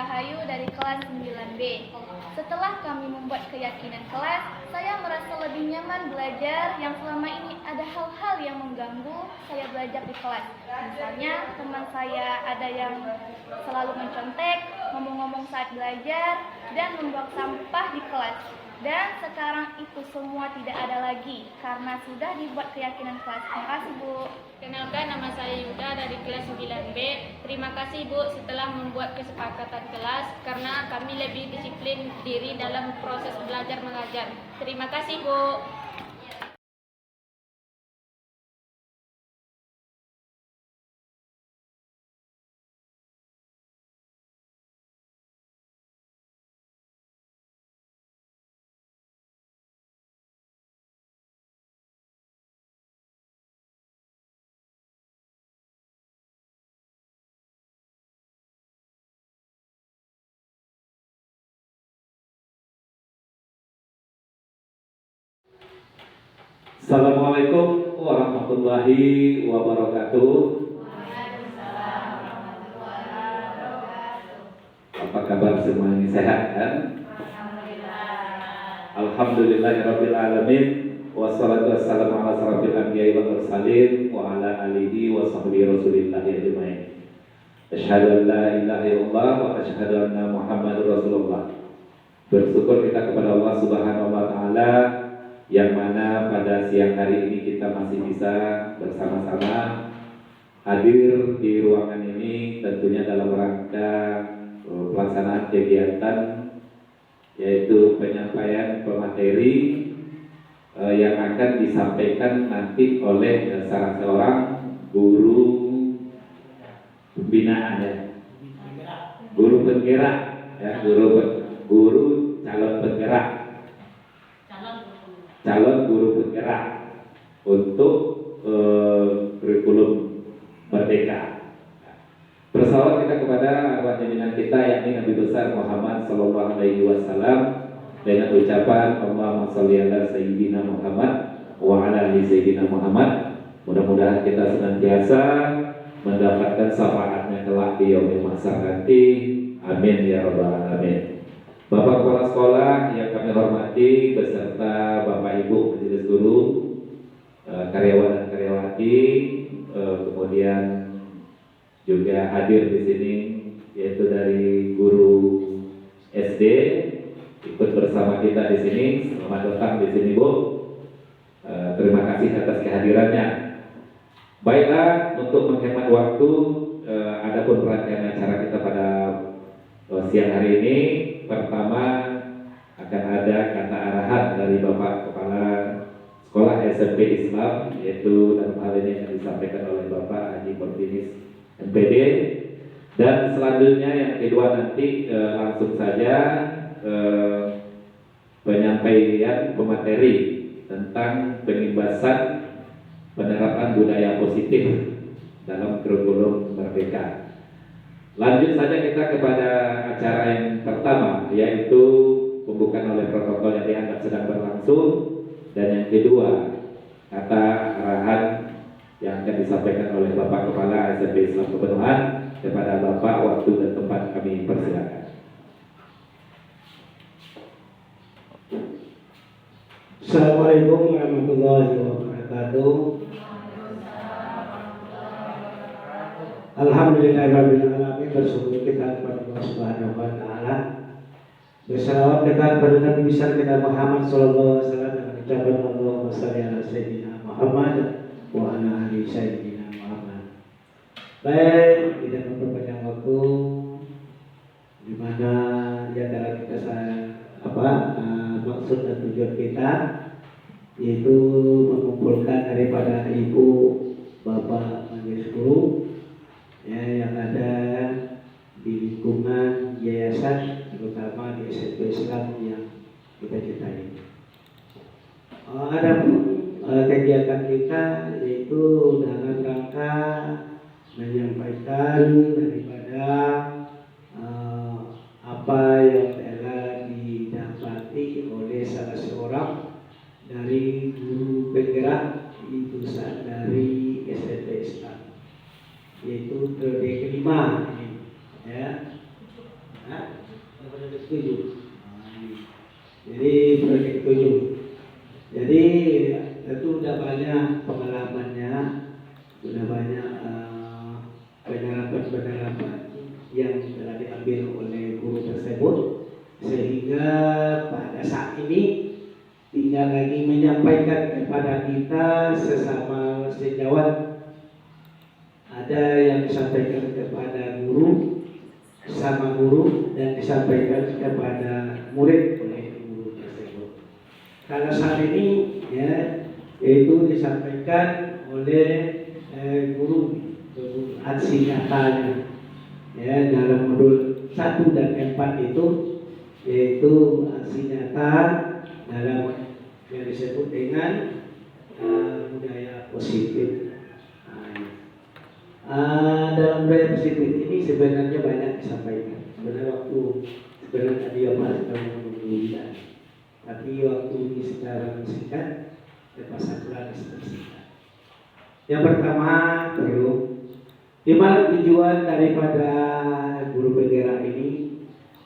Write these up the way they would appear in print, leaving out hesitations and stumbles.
Rahayu dari kelas 9B. Setelah kami membuat keyakinan kelas, saya merasa lebih nyaman belajar yang selama ini ada hal-hal yang mengganggu saya belajar di kelas. Misalnya teman saya ada yang selalu mencontek, ngomong-ngomong saat belajar, dan membuang sampah di kelas. Dan sekarang itu semua tidak ada lagi karena sudah dibuat keyakinan kelas. Terima kasih, Bu. Kenalkan, nama saya Yuda dari kelas 9B. Terima kasih, Bu, setelah membuat kesepakatan kelas karena kami lebih disiplin diri dalam proses belajar mengajar. Terima kasih, Bu. Assalamualaikum warahmatullahi wabarakatuh. Apa kabar semua ini, sehat kan? Alhamdulillahirabbil alamin. Wassalatu wassalamu ala asyrofil anbiya'i wal mursalin wa ala alihi wa sahbihi rasulillahi ajmain. Asyhadu an la ilaha illallah wa asyhadu anna Muhammadar Rasulullah. Bersyukur kita kepada Allah Subhanahu wa taala yang mana pada siang hari ini kita masih bisa bersama-sama hadir di ruangan ini, tentunya dalam rangka pelaksanaan kegiatan yaitu penyampaian pemateri yang akan disampaikan nanti oleh salah seorang guru pembinaan, ya, guru penggerak, ya, guru calon penggerak, calon guru penggerak untuk kurikulum Merdeka. Bersalawat kita kepada arwah junjungan kita yakni Nabi besar Muhammad sallallahu alaihi wasallam dengan ucapan Allahumma sholli ala sayyidina Muhammad wa ala ali sayyidina Muhammad. Mudah-mudahan kita senantiasa mendapatkan syafaatnya kelak di yaumil mahsyar nanti. Amin ya rabbal alamin. Bapak Kepala Sekolah yang kami hormati beserta Bapak Ibu majelis guru, karyawan dan karyawati, kemudian juga hadir di sini yaitu dari guru SD ikut bersama kita di sini. Selamat datang di sini, Bu. Terima kasih atas kehadirannya. Baiklah, untuk menghemat waktu, adapun rangkaian acara kita pada siang hari ini, pertama akan ada kata arahan dari Bapak Kepala Sekolah SMP Islam, yaitu dalam hal ini akan disampaikan oleh Bapak Haji Portinis MPD. Dan selanjutnya yang kedua nanti langsung saja penyampaian pemateri tentang penimbasan penerapan budaya positif dalam kurikulum Merdeka. Lanjut saja kita kepada acara yang pertama, yaitu pembukaan oleh protokol yang dianggap sedang berlangsung, dan yang kedua kata arahan yang akan disampaikan oleh Bapak Kepala SMP Islam Kepenuhan. Kepada Bapak, waktu dan tempat kami persilakan. Assalamualaikum warahmatullahi wabarakatuh. Alhamdulillahirabbil alamin. Bersyukur kita kepada Allah Subhanahu wa taala. Bersalawat kita kepada Nabi besar kita Muhammad sallallahu alaihi wasallam dengan ucapan Allahumma shalli ala sayyidina Muhammad wa ala ali sayyidina Muhammad. Baik, tidak memperpanjang waktu, di mana di antara kita maksud dan tujuan kita yaitu mengumpulkan daripada ibu, bapak, majelis guru yang ada di lingkungan yayasan, terutama di SMP Islam yang kita cintai. Ada kegiatan kita yaitu dalam rangka menyampaikan daripada apa yang telah didapati oleh salah seorang dari guru penggerak lulusan dari SMP Islam, yaitu periode kelima ini, ya. 7. Jadi proyek 7. Jadi itu udah banyak pengalamannya, udah banyak penerapan-penerapan yang telah diambil oleh guru tersebut, sehingga pada saat ini tinggal lagi menyampaikan kepada kita sesama sejawat. Ada yang disampaikan kepada guru sama guru dan disampaikan kepada murid oleh guru tersebut. Kalau saat ini ya itu disampaikan oleh guru aksi nyatanya ya dalam modul 1 dan 4 itu, yaitu aksi nyata dalam yang disebut dengan budaya positif. Dalam budaya positif ini sebenarnya banyak disampaikan. Sebenarnya dia masih menunggu, tapi waktu ini secara singkat terpaksa kurang singkat. Yang pertama perlu di mana tujuan daripada guru penggerak ini,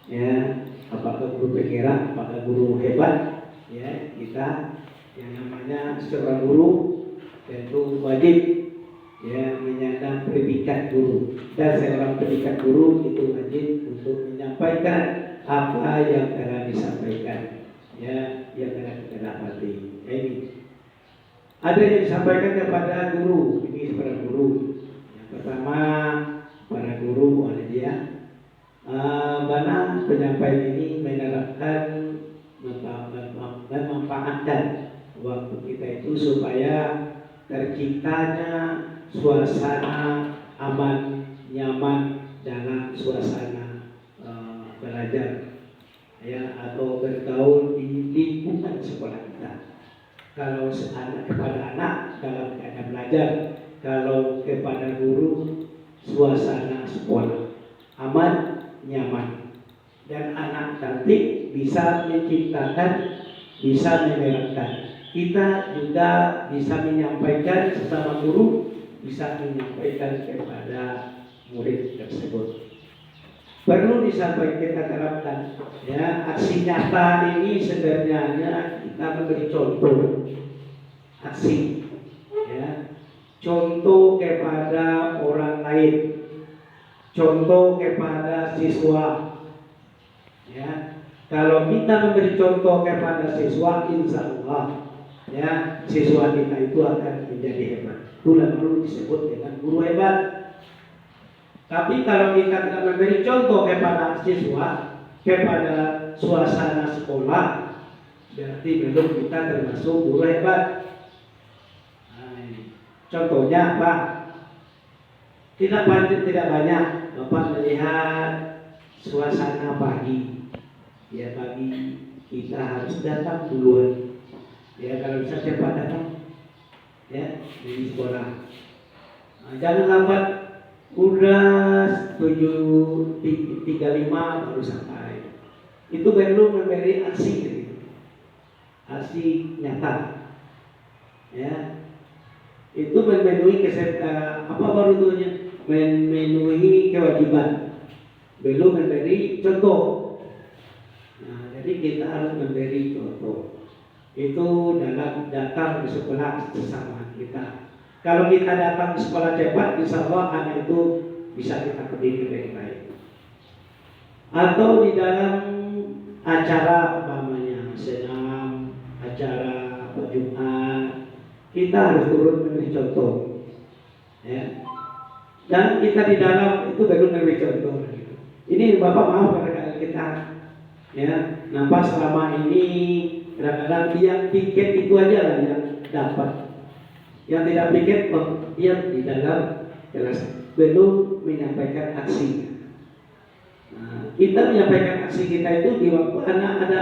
ya, apakah guru penggerak, apakah guru hebat, ya, kita yang namanya seorang guru tentu wajib ya menyandang predikat guru, dan seorang predikat guru itu wajib untuk menyampaikan apa yang telah disampaikan, ya, yang telah kita dapati. Ini ada yang disampaikan kepada guru, ini kepada guru. Yang pertama para guru oleh dia, mana penyampaian ini menerapkan memanfaatkan waktu kita itu supaya terciptanya suasana aman, nyaman dalam suasana belajar, ya, atau bergaul di lingkungan sekolah kita. Kalau kepada anak dalam keadaan belajar, kalau kepada guru suasana sekolah aman, nyaman, dan anak nanti bisa menciptakan, bisa menerapkan. Kita juga bisa menyampaikan sesama guru, bisa menyampaikan kepada murid tersebut. Perlu disampaikan, kita terapkan, ya, aksi nyata ini sebenarnya kita memberi contoh aksi, ya, contoh kepada orang lain, contoh kepada siswa, ya. Kalau kita memberi contoh kepada siswa, insya Allah, ya, siswa kita itu akan menjadi hebat. Itulah perlu disebut dengan guru hebat. Tapi kalau kita tidak memberi contoh kepada siswa, kepada suasana sekolah, berarti belum kita termasuk guru hebat. Contohnya apa? Tidak banyak Bapak melihat suasana pagi. Ya, pagi kita harus datang duluan. Ya, kalau bisa cepat datang, ya, di sekolah. Jangan lambat, udah 7:35 baru sampai. Itu belum memberi aksi, gitu. Aksi nyata, ya. Itu memenuhi memenuhi kewajiban, belum memberi contoh. Nah, jadi kita harus memberi contoh. Itu dalam datang di sekolah sesama kita. Kalau kita datang di sekolah cepat, insya Allah anak itu bisa kita pendidik dengan baik. Atau di dalam acara umpamanya senam, acara Jumat, kita harus turun memberi contoh, ya. Dan kita di dalam itu baru memberi contoh. Ini Bapak maaf kadang-kadang kita, ya, nampak selama ini kadang-kadang yang tiket itu aja lah yang dapat, yang tidak tiket dia di dalam kelas belum menyampaikan aksi. Nah, kita menyampaikan aksi kita itu di waktu anak ada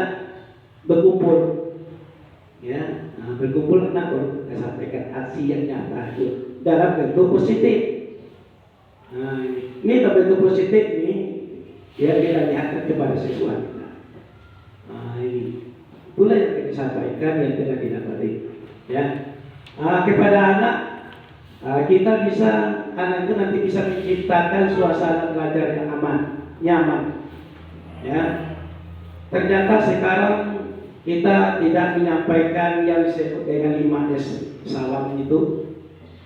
berkumpul, ya, berkumpul anak baru kita sampaikan aksi yang nyata itu dalam bentuk positif. Nah, ini dalam bentuk positif ini ya kita lihatkan kepada siswa kita. Nah, ini itulah yang kita sampaikan yang telah didapati, ya. Kepada anak, kita bisa, anak itu nanti bisa menciptakan suasana belajar yang aman, nyaman, ya. ternyata sekarang kita tidak menyampaikan yang disebut dengan 5S salam itu,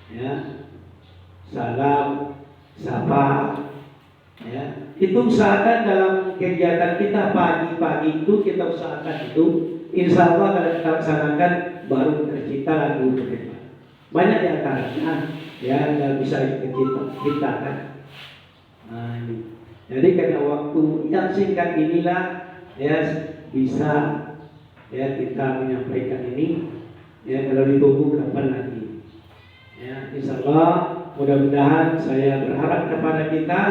ya, salam, sapa, ya, itu usahakan dalam kegiatan kita pagi-pagi itu kita usahakan itu, insya Allah kalau kita laksanakan baru tercipta lagu ke depan. Banyak di antaranya ya nggak bisa kita kan. Nah, ini. Jadi karena waktu yang singkat inilah ya bisa ya kita menyampaikan ini, ya kalau ditunggu kapan lagi, ya insya Allah mudah-mudahan saya berharap kepada kita,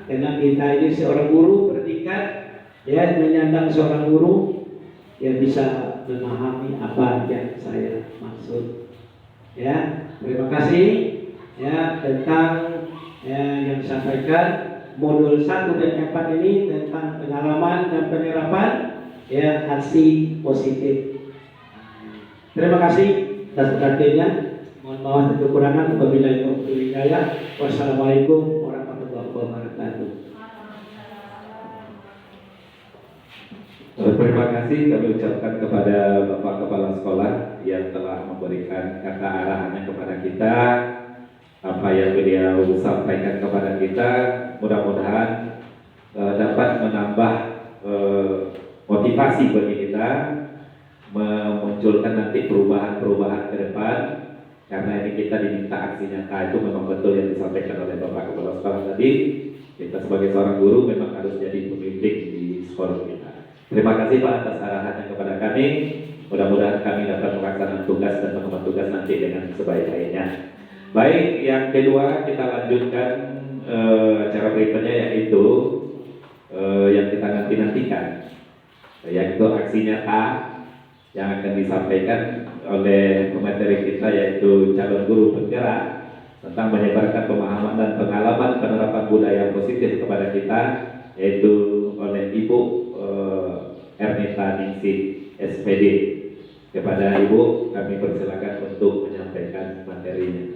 karena kita ini seorang guru bertingkat, ya menyandang seorang guru, ya bisa memahami apa yang saya maksud. Ya, terima kasih ya tentang yang disampaikan modul 1 dan 4 ini tentang pengalaman dan penerapan ya aksi positif. Terima kasih atas perhatiannya. Mohon maaf dan kekurangan. Wabillahi taufiq wal hidayah. Wassalamualaikum warahmatullahi wabarakatuh. Terima kasih kami ucapkan kepada Bapak Kepala Sekolah yang telah memberikan kata arahannya kepada kita. Apa yang beliau sampaikan kepada kita mudah-mudahan dapat menambah motivasi bagi kita, memunculkan nanti perubahan-perubahan ke depan. Karena ini kita diminta aksi nyata, itu memang betul yang disampaikan oleh Bapak Kepala Sekolah tadi. Kita sebagai seorang guru memang harus jadi pembimbing di sekolah kita. Terima kasih Pak atas arahannya kepada kami. Mudah-mudahan kami dapat melaksanakan tugas dan mengemban tugas nanti dengan sebaik-baiknya. Baik, yang kedua kita lanjutkan acara berikutnya, yaitu yang kita nantikan, yaitu aksi nyata yang akan disampaikan oleh pemateri kita, yaitu calon guru bergerak tentang menyebarkan pemahaman dan pengalaman penerapan budaya positif kepada kita, yaitu oleh Ibu Ernita Ningsih SPD. Kepada Ibu kami persilakan untuk menyampaikan materinya.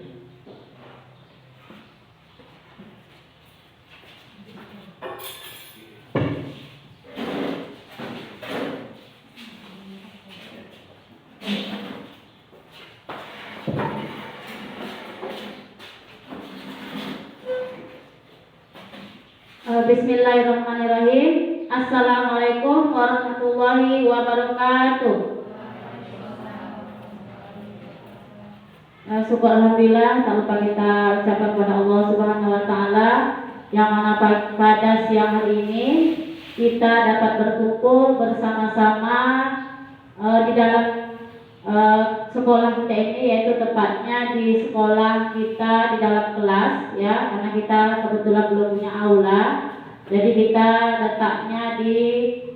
Bismillahirrahmanirrahim. Assalamualaikum warahmatullahi wabarakatuh. Syukur alhamdulillah, tak lupa kita ucapkan kepada Allah Subhanahu wa taala yang mana pada siang hari ini kita dapat berkumpul bersama-sama di dalam sekolah kita ini, yaitu tepatnya di sekolah kita di dalam kelas, ya, karena kita kebetulan belum punya aula. Jadi kita letaknya di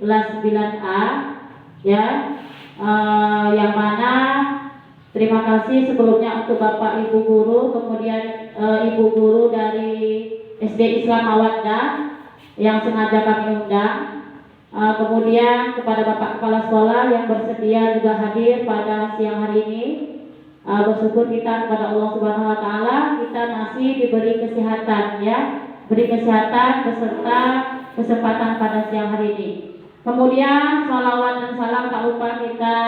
kelas 9A, ya, yang mana terima kasih sebelumnya untuk Bapak Ibu Guru, kemudian Ibu Guru dari SD Islam Mawaddah yang sengaja kami undang, kemudian kepada Bapak Kepala Sekolah yang bersedia juga hadir pada siang hari ini. Bersyukur kita kepada Allah Subhanahu wa taala kita masih diberi kesehatan, ya, beri kesehatan beserta kesempatan pada siang hari ini. Kemudian salawat dan salam tak lupa kita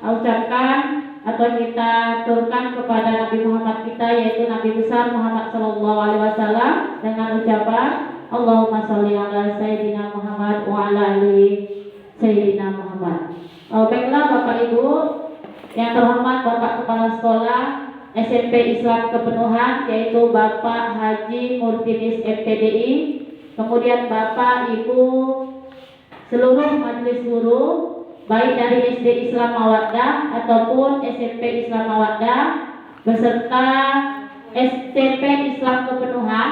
ucapkan atau kita turunkan kepada Nabi Muhammad kita, yaitu Nabi besar Muhammad Sallallahu Alaihi Wasallam, dengan ucapan Allahumma sholli ala Sayyidina Muhammad wa ala ali Sayyidina Muhammad. Baiklah Bapak Ibu yang terhormat, Bapak Kepala Sekolah SMP Islam Kepenuhan, yaitu Bapak Haji Murtinis MPDI, kemudian Bapak Ibu seluruh majelis guru, baik dari SD Islam Mawaddah ataupun SMP Islam Mawaddah beserta SMP Islam Kepenuhan,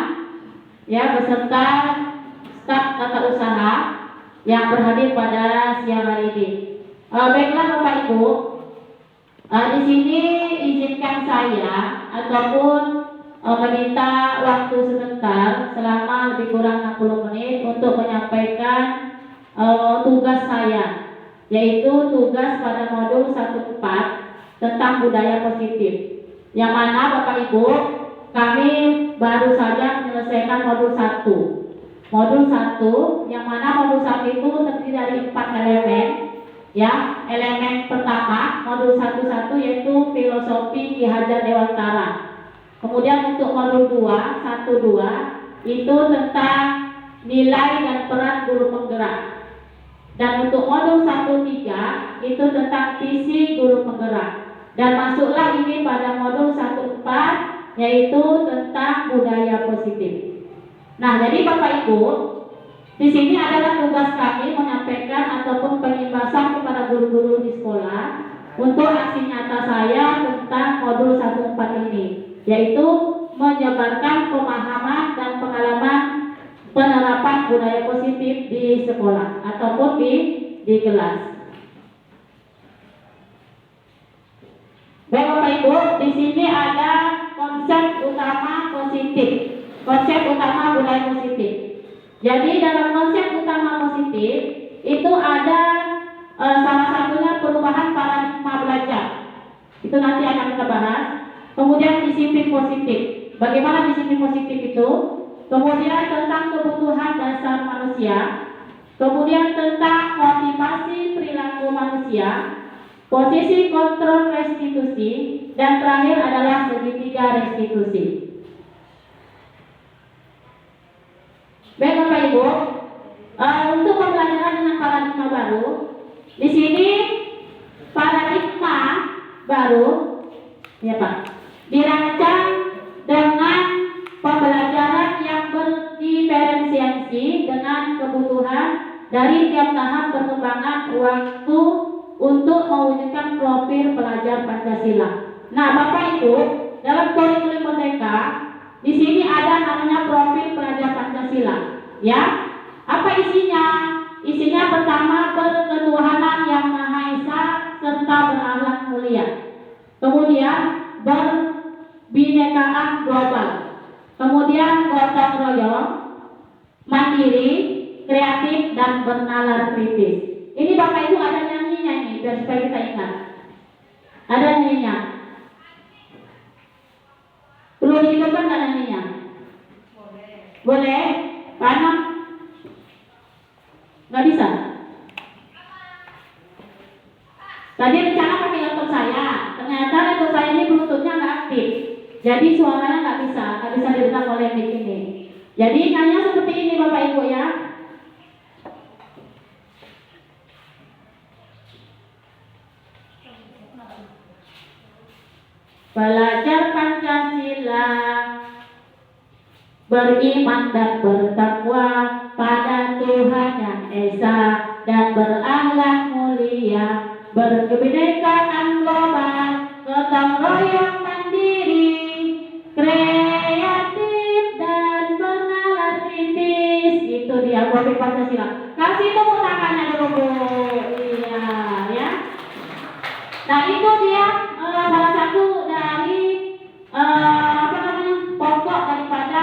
ya, beserta staf tata usaha yang berhadir pada siang hari ini. Baiklah Bapak Ibu, di sini izinkan saya ataupun meminta waktu sebentar selama lebih kurang 60 menit untuk menyampaikan tugas saya, yaitu tugas pada modul 1.4 tentang budaya positif, yang mana Bapak Ibu kami baru saja menyelesaikan modul 1. modul 1, yang mana modul 1 itu terdiri dari 4 elemen. Ya, elemen pertama modul 1 yaitu filosofi Ki Hajar Dewantara. Kemudian untuk modul 2 itu tentang nilai dan peran guru penggerak. Dan untuk modul 1-3 itu tentang visi guru penggerak. Dan masuklah ini pada modul 1-4 yaitu tentang budaya positif. Nah, jadi Bapak Ibu, di sini adalah tugas kami menyampaikan ataupun pengimbasan kepada guru-guru di sekolah untuk aksi nyata saya tentang modul 1-4 ini, yaitu menyebarkan pemahaman dan pengalaman penerapan budaya positif di sekolah ataupun di kelas. Baik Bapak Ibu, di sini ada konsep utama positif, konsep utama budaya positif. Jadi dalam konsep utama positif itu ada salah satunya perubahan paradigma belajar. Itu nanti akan kita bahas. Kemudian disiplin positif. Bagaimana disiplin positif itu? Kemudian tentang kebutuhan dasar manusia. Kemudian tentang motivasi perilaku manusia. Posisi kontrol restitusi. Dan terakhir adalah segitiga restitusi. Baik Bapak Ibu, untuk pembelajaran dengan paradigma baru, di sini paradigma baru, ya Pak, dirancang dengan pembelajaran yang berdiferensiasi dengan kebutuhan dari tiap tahap perkembangan waktu untuk mewujudkan profil pelajar Pancasila. Nah, Bapak Ibu, dalam kurikulum Merdeka di sini ada namanya profil pelajar Pancasila, ya. Apa isinya? Isinya pertama berketuhanan yang Maha Esa serta berakhlak mulia. Kemudian berbinekaan global. Kemudian gotong royong, mandiri, kreatif dan bernalar kritis. Ini Bapak Ibu ada nyanyinya ini, biar supaya kita ingat. Ada nyanyinya. Perlu dihidupkan nggak nyanyinya? Boleh? Karena nggak bisa. Tadi rencana pakai laptop saya, ternyata laptop saya ini bluetoothnya nggak aktif, jadi suaranya nggak bisa didengar oleh mic ini. Jadi nyanyi seperti ini Bapak Ibu ya. Belajar Pancasila, beriman dan bertakwa pada Tuhan Yang Esa dan berakhlak mulia, berkebinekaan global, gotong royong mandiri, kreatif dan bernalar kritis. Itu dia profil Pancasila. Kasih tepuk tangannya dulu Bu. Iya ya. Nah itu dia salah satu dari pokok daripada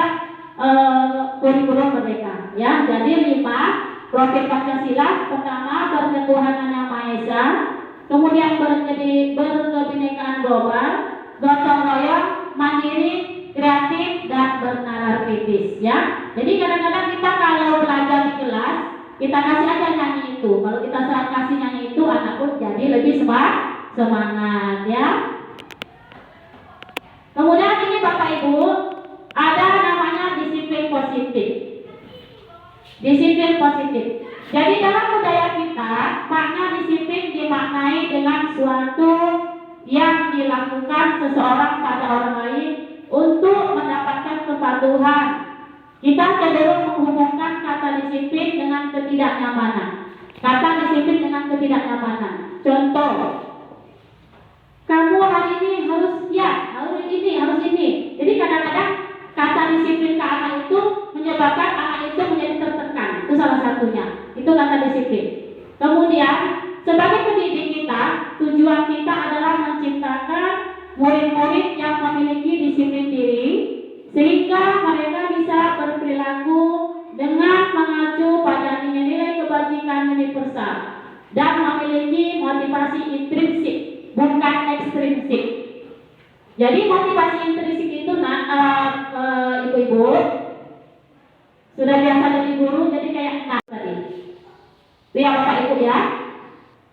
kurikulum Merdeka ya. Jadi 5 profil Pancasila. Pertama, berketuhanan yang Maha Esa, kemudian berkebinekaan global, gotong royong, mandiri, kreatif dan bernalar kritis ya. Jadi kadang-kadang kita kalau belajar di kelas kita kasih aja nyanyi itu. Kalau kita kasih nyanyi itu, anak pun jadi lebih semangat ya. Kemudian ini Bapak Ibu ada namanya disiplin positif. Disiplin positif. Jadi dalam budaya kita makna disiplin dimaknai dengan suatu yang dilakukan seseorang pada orang lain untuk mendapatkan kepatuhan. Kita cenderung menghubungkan kata disiplin dengan ketidaknyamanan. Kata disiplin dengan ketidaknyamanan. Contoh, kamu hari ini harus harus ini. Jadi kadang-kadang kata disiplin ke anak itu menyebabkan anak itu menjadi tertekan. Itu salah satunya. Itu kata disiplin. Kemudian sebagai pendidik kita, tujuan kita adalah menciptakan murid-murid yang memiliki disiplin diri sehingga mereka bisa berperilaku dengan mengacu pada nilai-nilai kebajikan universal dan memiliki motivasi intrinsik bukan ekstrinsik. Jadi motivasi intrinsik itu ibu-ibu sudah biasa dengar jadi guru jadi kayak tadi. Itu ya Bapak Ibu ya.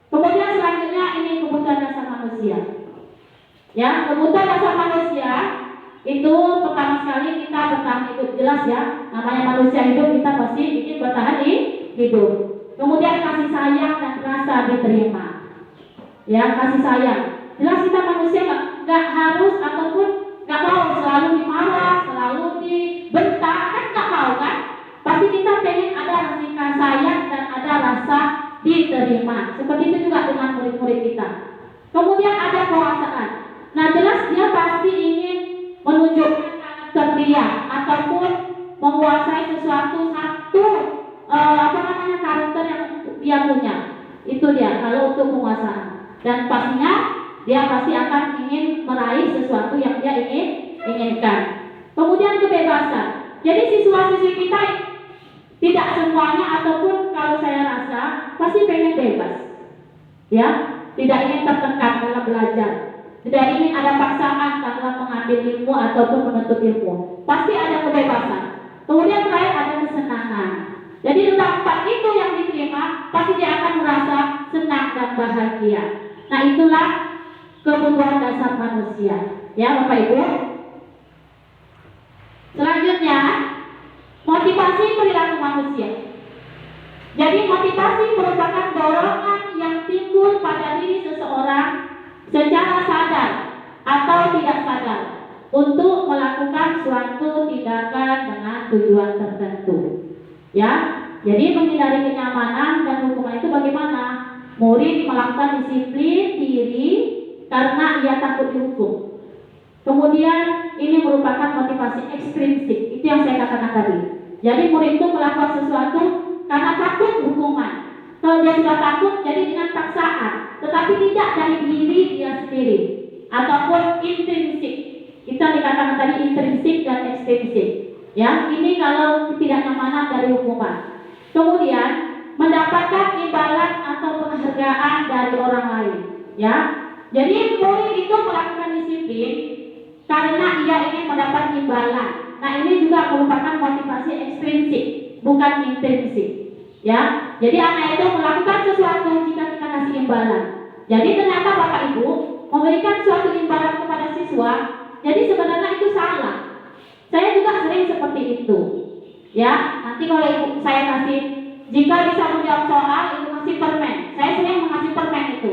Kemudian selanjutnya ini kebutuhan dasar manusia. Ya, kebutuhan dasar manusia itu pertama sekali kita bertahan hidup, jelas ya. Namanya manusia hidup kita pasti ingin bertahan hidup. Kemudian kasih sayang dan rasa diterima. Ya, kasih sayang. Jelas kita manusia nggak harus ataupun nggak mau selalu dimarah, selalu dibentak, kan nggak mau kan? Pasti kita pengen ada rasa sayang dan ada rasa diterima. Seperti itu juga dengan murid-murid kita. Kemudian ada kewasaan. Nah jelas dia pasti ingin menunjukkan karakter dia ataupun menguasai sesuatu karakter yang dia punya. Itu dia kalau untuk penguasaan. Dan pastinya dia pasti akan ingin meraih sesuatu yang dia inginkan. Kemudian kebebasan. Jadi siswa-siswi kita tidak semuanya ataupun kalau saya rasa pasti pengen bebas. Ya, tidak ingin tertekan dalam belajar. Tidak ingin ada paksaan dalam mengambil ilmu ataupun menuntut ilmu. Pasti ada kebebasan. Kemudian terakhir ada kesenangan. Jadi tempat itu yang diterima, pasti dia akan merasa senang dan bahagia. Nah itulah kebutuhan dasar manusia. Ya Bapak Ibu. Selanjutnya motivasi perilaku manusia. Jadi motivasi merupakan dorongan yang timbul pada diri seseorang secara sadar atau tidak sadar untuk melakukan suatu tindakan dengan tujuan tertentu. Ya, jadi menghindari kenyamanan dan hukuman itu bagaimana? Murid melakukan disiplin diri karena ia takut dihukum. Kemudian ini merupakan motivasi ekstrinsik, itu yang saya katakan tadi. Jadi murid itu melakukan sesuatu karena takut hukuman. Kalau dia sudah takut, jadi dengan paksaan, tetapi tidak dari diri dia sendiri, ataupun intrinsik. Kita dikatakan tadi intrinsik dan ekstrinsik. Ya, ini kalau ketidaknyamanan dari hukuman. Kemudian mendapatkan imbalan atau penghargaan dari orang lain. Ya, jadi murid itu melakukan disiplin karena ia ingin mendapat imbalan. Nah, ini juga merupakan motivasi ekstrinsik, bukan intrinsik. Ya, jadi anak itu melakukan sesuatu jika kita kasih imbalan. Jadi ternyata Bapak Ibu memberikan suatu imbalan kepada siswa, jadi sebenarnya itu salah. Saya juga sering seperti itu. Ya, nanti kalau ibu saya kasih, jika bisa menjawab soal ibu kasih permen. Saya sering mengasih permen itu,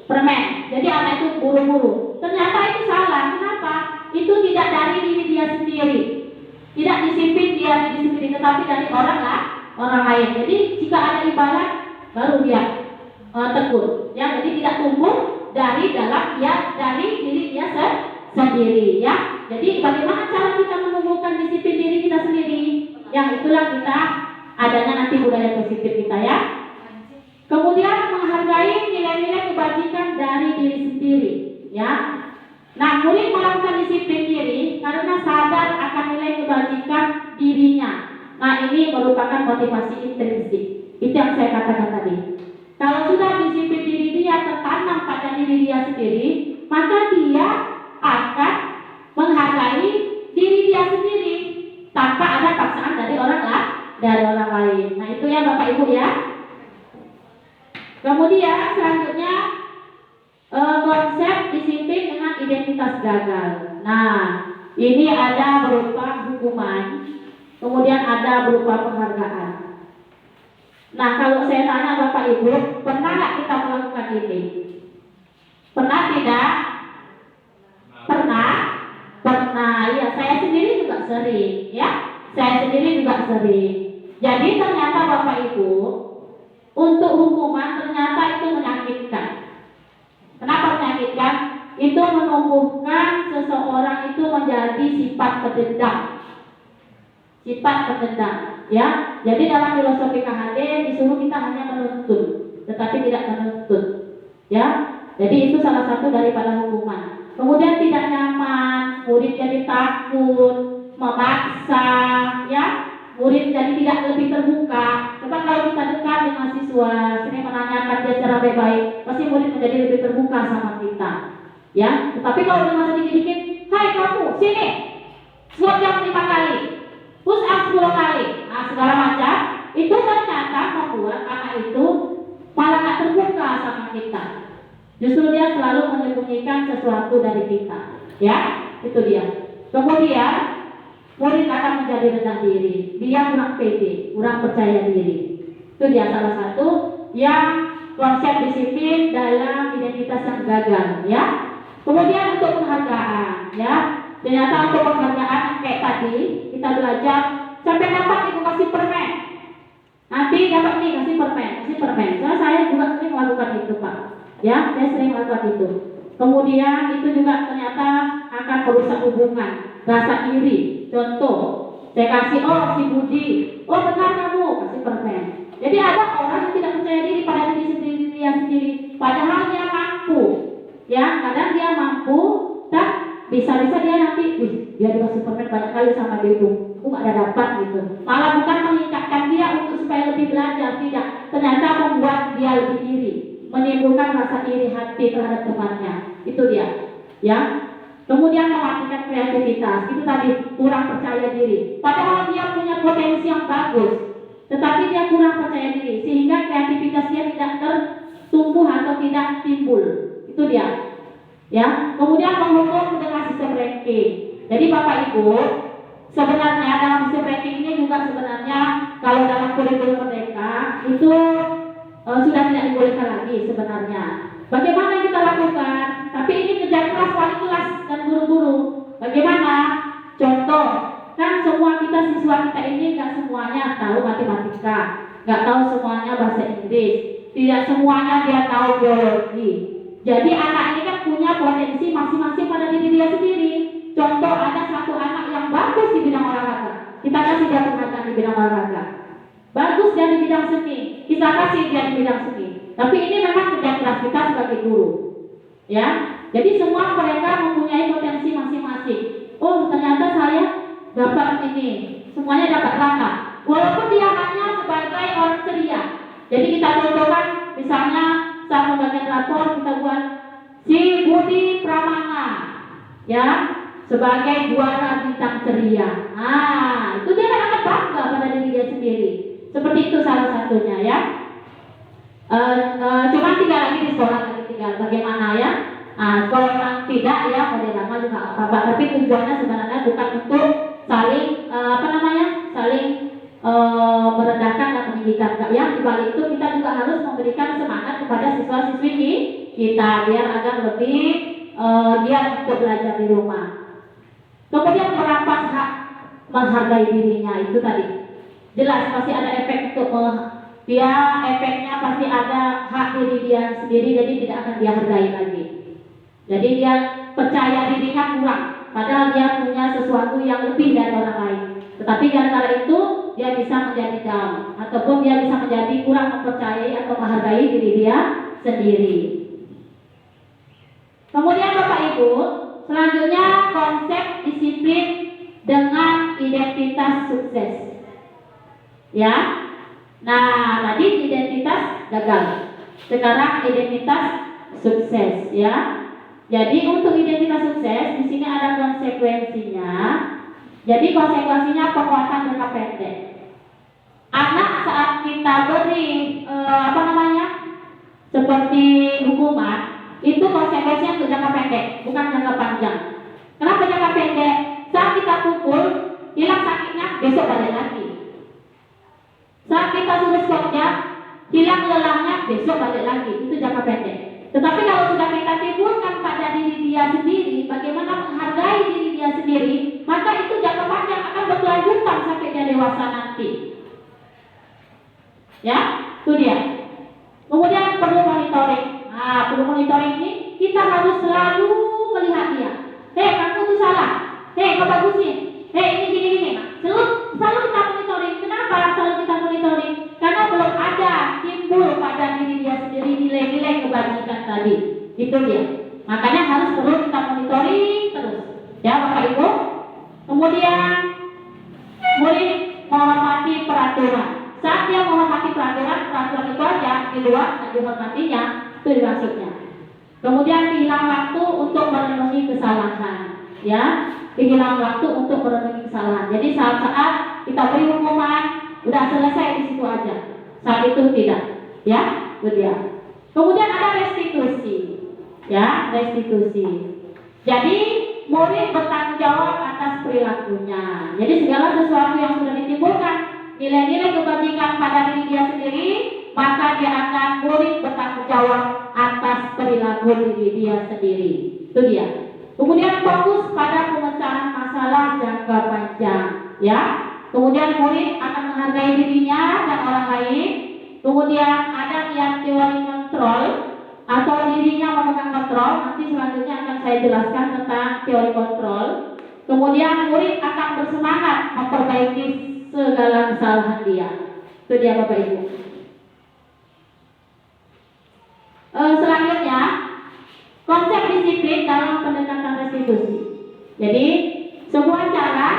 permen. Jadi anak itu buru-buru. Ternyata itu salah. Kenapa? Itu tidak dari diri dia sendiri, tidak disiplin dia diri sendiri, tetapi dari orang lain. Jadi jika ada imbalan baru dia tekun. Ya, jadi tidak tumbuh dari dalam dia, dari diri dia sendiri. Ya, jadi bagaimana cara kita menumbuhkan disiplin diri kita sendiri? Yang itulah kita adanya nanti budaya positif kita ya. Kemudian menghargai nilai-nilai kebajikan dari diri sendiri. Ya. Nah, murid melakukan disiplin diri karena sadar akan nilai kebajikan dirinya. Nah, ini merupakan motivasi intrinsik. Itu yang saya katakan tadi. Kalau sudah disiplin diri dia tertanam pada diri dia sendiri, maka dia akan menghargai diri dia sendiri tanpa ada paksaan dari orang lain. Nah, itu ya Bapak Ibu ya. Kemudian selanjutnya konsep disiplin dengan identitas gagal. Nah, ini ada berupa hukuman, kemudian ada berupa penghargaan. Nah, kalau saya tanya Bapak Ibu, pernah nggak kita melakukan ini? Pernah tidak? Pernah? Pernah. Ya, saya sendiri juga sering. Ya, saya sendiri juga sering. Jadi ternyata Bapak Ibu, untuk hukuman ternyata itu menyakitkan. Kenapa menyakitkan? Itu menumbuhkan seseorang itu menjadi sifat pendendam. Sifat pendendam, ya. Jadi dalam filosofi KHD disuruh kita hanya menuntut, tetapi tidak menuntut, ya. Jadi itu salah satu daripada hukuman. Kemudian tidak nyaman, murid jadi takut, memaksa, ya. Murid jadi tidak lebih terbuka. Coba kalau kita dekat dengan siswa, sering menanyakan dia secara baik-baik, pasti murid menjadi lebih terbuka sama kita, ya. Tetapi kalau dengan sedikit-sedikit, hai kamu, sini, squat jam 5 kali, push up 10 kali, nah segala macam, ternyata membuat anak itu malah nggak terbuka sama kita. Justru dia selalu menyembunyikan sesuatu dari kita. Ya, itu dia. Kemudian murid akan menjadi rendah diri. Dia kurang pede, kurang percaya diri. Itu dia salah satu yang konsep disiplin dalam identitas yang gagal. Ya. Kemudian untuk penghargaan. Ya. Ternyata untuk penghargaan kayak tadi kita belajar sampai dapat ibu kasih permen. Nanti dapat nih kasih permen. Soalnya saya juga sering melakukan itu, Pak. Ya, saya sering melakukan itu. Kemudian itu juga ternyata akan merusak hubungan, rasa iri. Contoh, saya kasih si Budi, benar kamu kasih permen. Jadi ada orang yang tidak percaya diri pada diri sendiri, padahal dia mampu. Ya, kadang dia mampu, dan bisa-bisa dia nanti, dia dikasih permen banyak kali sama dia itu, nggak ada dapat gitu. Malah bukan meningkatkan dia untuk supaya lebih belajar, tidak. Ternyata membuat dia lebih iri, menimbulkan rasa iri hati terhadap temannya. Itu dia. Ya. Kemudian mematikan kreativitas. Itu tadi kurang percaya diri. Padahal dia punya potensi yang bagus, tetapi dia kurang percaya diri sehingga kreativitas dia tidak tertumbuh atau tidak timbul. Itu dia. Ya. Kemudian menghukum dengan sistem ranking. Jadi Bapak Ibu, sebenarnya dalam sistem ranking ini juga sebenarnya kalau dalam kurikulum Merdeka itu sudah tidak dibolehkan lagi sebenarnya. Bagaimana kita lakukan? Tapi ini kerja keras wali kelas dan guru-guru. Bagaimana? Contoh, kan semua siswa kita ini nggak semuanya tahu matematika, nggak tahu semuanya bahasa Inggris, tidak semuanya dia tahu biologi. Jadi anak ini kan punya potensi masing-masing pada diri dia sendiri. Contoh, ada satu anak yang bagus di bidang olahraga, kita kasih dia penghargaan di bidang olahraga. Bagus dia di bidang seni, kita kasih dia di bidang seni. Tapi ini memang kerja keras kita sebagai guru. Ya, jadi semua mereka mempunyai potensi masing-masing. Ternyata saya dapat ini, semuanya dapat rata. Walaupun dia hanya sebagai orang ceria. Jadi kita contohkan, misalnya saat membagian rapor kita buat si Budi Pramana, ya, sebagai juara bintang ceria. Itu dia akan bangga pada diri dia sendiri. Seperti itu salah satunya, ya. Cuma 3 lagi di sekolah lagi 3. Bagaimana ya? Kalau memang tidak ya, pada lama juga apa-apa. Tapi tujuannya sebenarnya bukan untuk saling saling merendahkan dan meninggikan. Ya, di balik itu kita juga harus memberikan semangat kepada siswa-siswi kita biar agar lebih giat untuk belajar di rumah. Kemudian merampas hak menghargai dirinya itu tadi. Jelas pasti ada efek untuk efeknya pasti ada hak diri dia sendiri, jadi tidak akan dia hargai lagi. Jadi dia percaya dirinya kurang, padahal dia punya sesuatu yang lebih dari orang lain. Tetapi di antara itu dia bisa menjadi down, ataupun dia bisa menjadi kurang mempercayai atau menghargai diri dia sendiri. Kemudian Bapak Ibu, selanjutnya konsep disiplin dengan identitas sukses. Ya. Nah, tadi identitas gagal. Sekarang identitas sukses, ya. Jadi untuk identitas sukses di sini ada konsekuensinya. Jadi konsekuensinya penguatan jangka pendek. Anak saat kita beri seperti hukuman, itu konsekuensinya untuk jangka pendek, bukan jangka panjang. Kenapa jangka pendek? Saat kita pukul, hilang sakitnya, besok balik lagi. Saat kita sudah kerja, hilang lelahnya, besok balik lagi. Itu jangka pendek. Tetapi kalau sudah kita timbulkan pada diri dia sendiri, bagaimana menghargai diri dia sendiri, maka itu jangka panjang akan berkelanjutan sampai dia dewasa nanti. Ya, itu dia. Kemudian perlu monitoring. Perlu monitoring ini kita harus selalu melihat dia. Kamu tuh salah. Kau bagusin. Ini gini-gini. Selalu kita monitoring. Kenapa selalu kita monitoring? Karena belum ada timbul pada diri dia sendiri nilai-nilai kebajikan tadi. Itu dia. Makanya harus perlu kita monitoring terus. Ya Bapak Ibu. Kemudian murid menghormati peraturan. Saat dia menghormati peraturan itu aja di luar dan dihormatinya, itu maksudnya. Kemudian kehilangan waktu untuk merenungi kesalahan. Ya, kehilangan waktu untuk merenungi kesalahan. Jadi saat-saat kita beri hukuman, udah selesai di situ aja. saat itu tidak, ya, itu dia. Kemudian ada restitusi, ya, restitusi. Jadi murid bertanggung jawab atas perilakunya. Jadi segala sesuatu yang sudah ditimbulkan nilai-nilai kebajikan pada diri dia sendiri, maka dia akan murid bertanggung jawab atas perilaku diri dia sendiri. Itu dia. Kemudian fokus pada pemecahan masalah jangka panjang, ya. Kemudian murid akan menghargai dirinya dan orang lain. Kemudian ada yang teori kontrol atau dirinya memegang kontrol. Nanti selanjutnya akan saya jelaskan tentang teori kontrol. Kemudian murid akan bersemangat memperbaiki segala kesalahan dia. Itu dia Bapak Ibu. Selanjutnya konsep disiplin dalam pendekatan restitusi. Jadi sebuah cara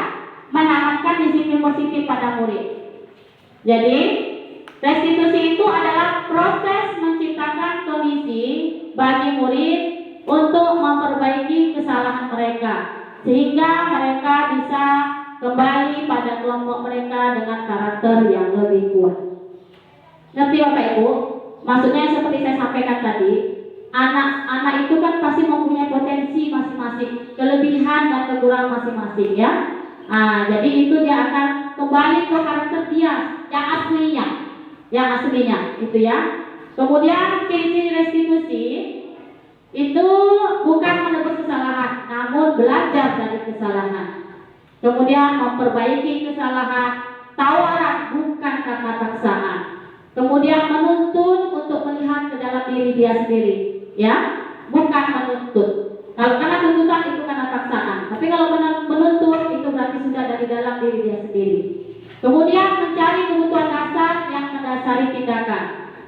menanamkan disiplin positif pada murid. Jadi restitusi itu adalah proses menciptakan kondisi bagi murid untuk memperbaiki kesalahan mereka, sehingga mereka bisa kembali pada kelompok mereka dengan karakter yang lebih kuat. Ngerti Bapak Ibu? Maksudnya seperti saya sampaikan tadi, anak-anak itu kan pasti mempunyai potensi masing-masing, kelebihan dan kekurangan masing-masing, ya. Nah, jadi itu dia akan kembali ke karakter dia yang aslinya, itu ya. Kemudian ciri-ciri restitusi itu bukan menebus kesalahan, namun belajar dari kesalahan. Kemudian memperbaiki kesalahan, tawaran bukan karena paksaan. Kemudian menuntun untuk melihat ke dalam diri dia sendiri, ya, bukan menuntut. Kalau karena tuntutan itu karena paksaan, tapi kalau menuntut itu berarti sudah dari dalam diri dia sendiri. Kemudian mencari kebutuhan dasar yang mendasari tindakan.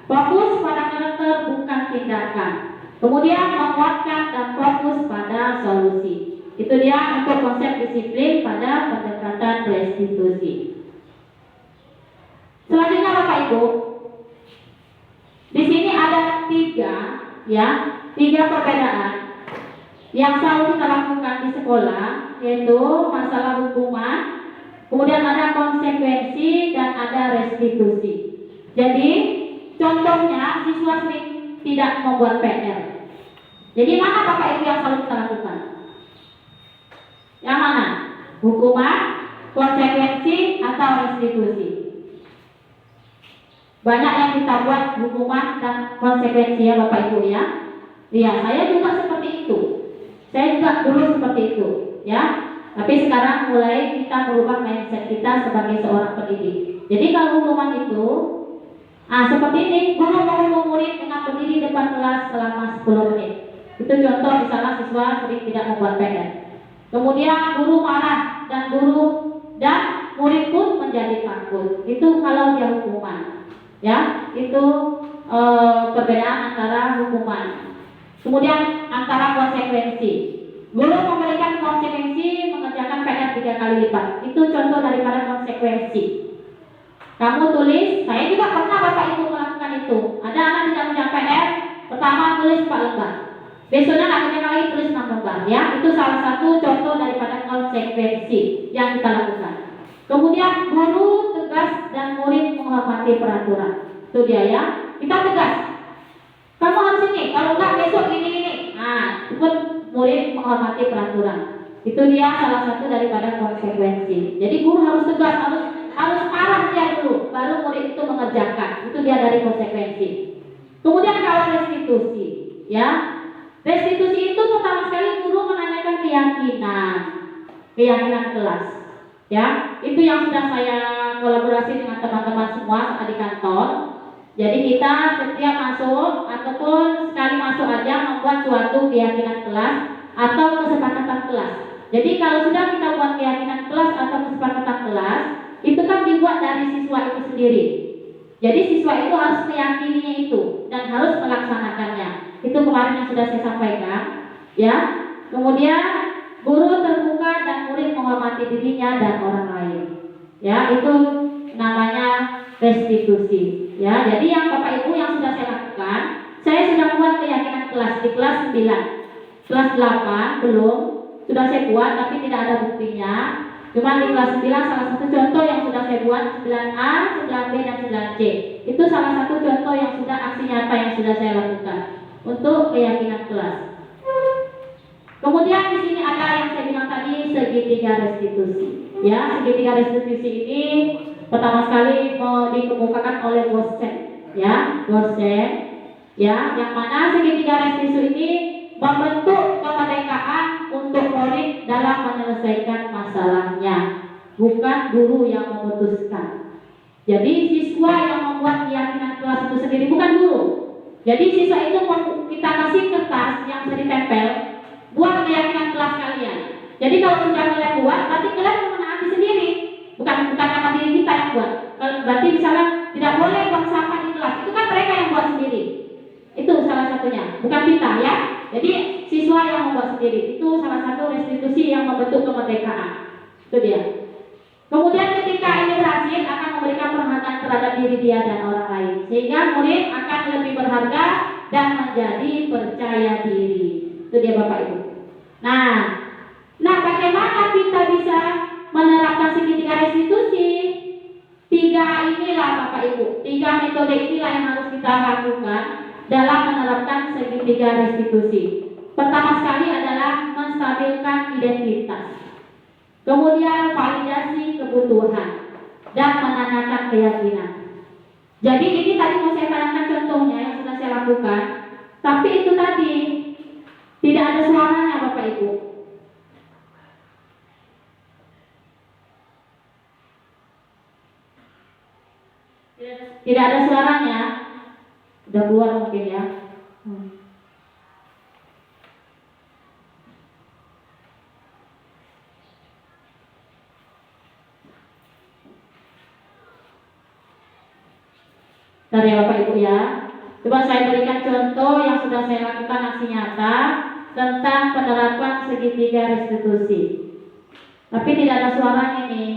Fokus pada karakter bukan tindakan. Kemudian menguatkan dan fokus pada solusi. Itu dia untuk konsep disiplin pada pendekatan restitusi. Selanjutnya Bapak Ibu, di sini ada tiga perbedaan yang selalu kita lakukan di sekolah, yaitu masalah hukuman, kemudian ada konsekuensi dan ada restitusi. Jadi contohnya siswa sering tidak membuat PR. Jadi mana Bapak Ibu yang selalu kita lakukan? Yang mana? Hukuman, konsekuensi atau restitusi? Banyak yang kita buat hukuman dan konsekuensi, ya Bapak Ibu, ya. Iya, saya juga seperti itu. Saya juga dulu seperti itu, ya. Tapi sekarang mulai kita merubah mindset kita sebagai seorang pendidik. Jadi kalau hukuman itu, seperti ini, guru menghukum murid dengan berdiri depan kelas selama 10 menit. Itu contoh misalnya siswa sering tidak membuat PR. Kemudian guru marah dan murid pun menjadi takut. Itu kalau dia hukuman, ya. Itu perbedaan antara hukuman. Kemudian antara konsekuensi, guru memberikan konsekuensi mengerjakan PR 3 kali lipat. Itu contoh daripada konsekuensi. Kamu tulis, saya juga pernah Bapak Ibu melakukan itu. Ada anak tidak mengerjakan PR, pertama tulis 4 lembar, besoknya akhirnya kali tulis 6 lembar, ya. Itu salah satu contoh daripada konsekuensi yang kita lakukan. Kemudian guru tegas dan murid menghormati peraturan. Itu dia, ya. Kita tegas. Kamu harus ini, kalau enggak besok ini. Itu pun murid menghormati peraturan. Itu dia salah satu daripada konsekuensi. Jadi guru harus tegas, harus marah dia dulu, baru murid itu mengerjakan. Itu dia dari konsekuensi. Kemudian kalau restitusi, ya. Restitusi itu pertama sekali guru menanyakan keyakinan kelas, ya. Itu yang sudah saya kolaborasi dengan teman-teman semua saat di kantor. Jadi kita setiap masuk ataupun sekali masuk aja membuat suatu keyakinan kelas atau kesepakatan kelas. Jadi kalau sudah kita buat keyakinan kelas atau kesepakatan kelas, itu kan dibuat dari siswa itu sendiri. Jadi siswa itu harus meyakininya itu dan harus melaksanakannya. Itu kemarin yang sudah saya sampaikan, ya. Kemudian guru terbuka dan murid menghormati dirinya dan orang lain, ya. Itu namanya restitusi. Ya, jadi yang Bapak Ibu yang sudah saya lakukan, saya sudah buat keyakinan kelas di kelas 9. Kelas 8 belum, sudah saya buat tapi tidak ada buktinya. Cuma di kelas 9 salah satu contoh yang sudah saya buat 9A, 9B, dan 9C. Itu salah satu contoh yang sudah aksi nyata yang sudah saya lakukan untuk keyakinan kelas. Kemudian di sini ada yang saya bilang tadi segitiga restitusi. Ya, segitiga restitusi ini pertama sekali mau dikemukakan oleh dosen, ya, dosen, ya, yang mana segitiga restitusi ini membentuk kemerdekaan untuk murid dalam menyelesaikan masalahnya, bukan guru yang memutuskan. Jadi siswa yang membuat keyakinan kelas itu sendiri, bukan guru. Jadi siswa itu kita kasih kertas yang bisa ditempel, buat keyakinan kelas kalian. Jadi kalau sudah kalian buat, berarti kalian menaati sendiri, bukan karena diri kita yang buat. Berarti misalnya tidak boleh buang sampah di kelas, itu kan mereka yang buat sendiri. Itu salah satunya, bukan kita, ya. Jadi siswa yang membuat sendiri, itu salah satu restitusi yang membentuk kemerdekaan. Itu dia. Kemudian ketika ini berhasil, akan memberikan penghargaan terhadap diri dia dan orang lain, sehingga murid akan lebih berharga dan menjadi percaya diri. Itu dia Bapak Ibu. Nah bagaimana kita bisa menerapkan segitiga restitusi? 3 inilah Bapak Ibu, 3 metode inilah yang harus kita lakukan dalam menerapkan segitiga restitusi. Pertama sekali adalah menstabilkan identitas, kemudian validasi kebutuhan, dan menanyakan keyakinan. Jadi ini tadi mau saya tanyakan contohnya yang sudah saya lakukan, tapi itu tadi tidak ada suaranya Bapak Ibu. Tidak ada suaranya. Udah keluar mungkin ya. Bentar ya Bapak Ibu ya. Coba saya berikan contoh yang sudah saya lakukan aksi nyata tentang penerapan segitiga restitusi. Tapi tidak ada suaranya nih.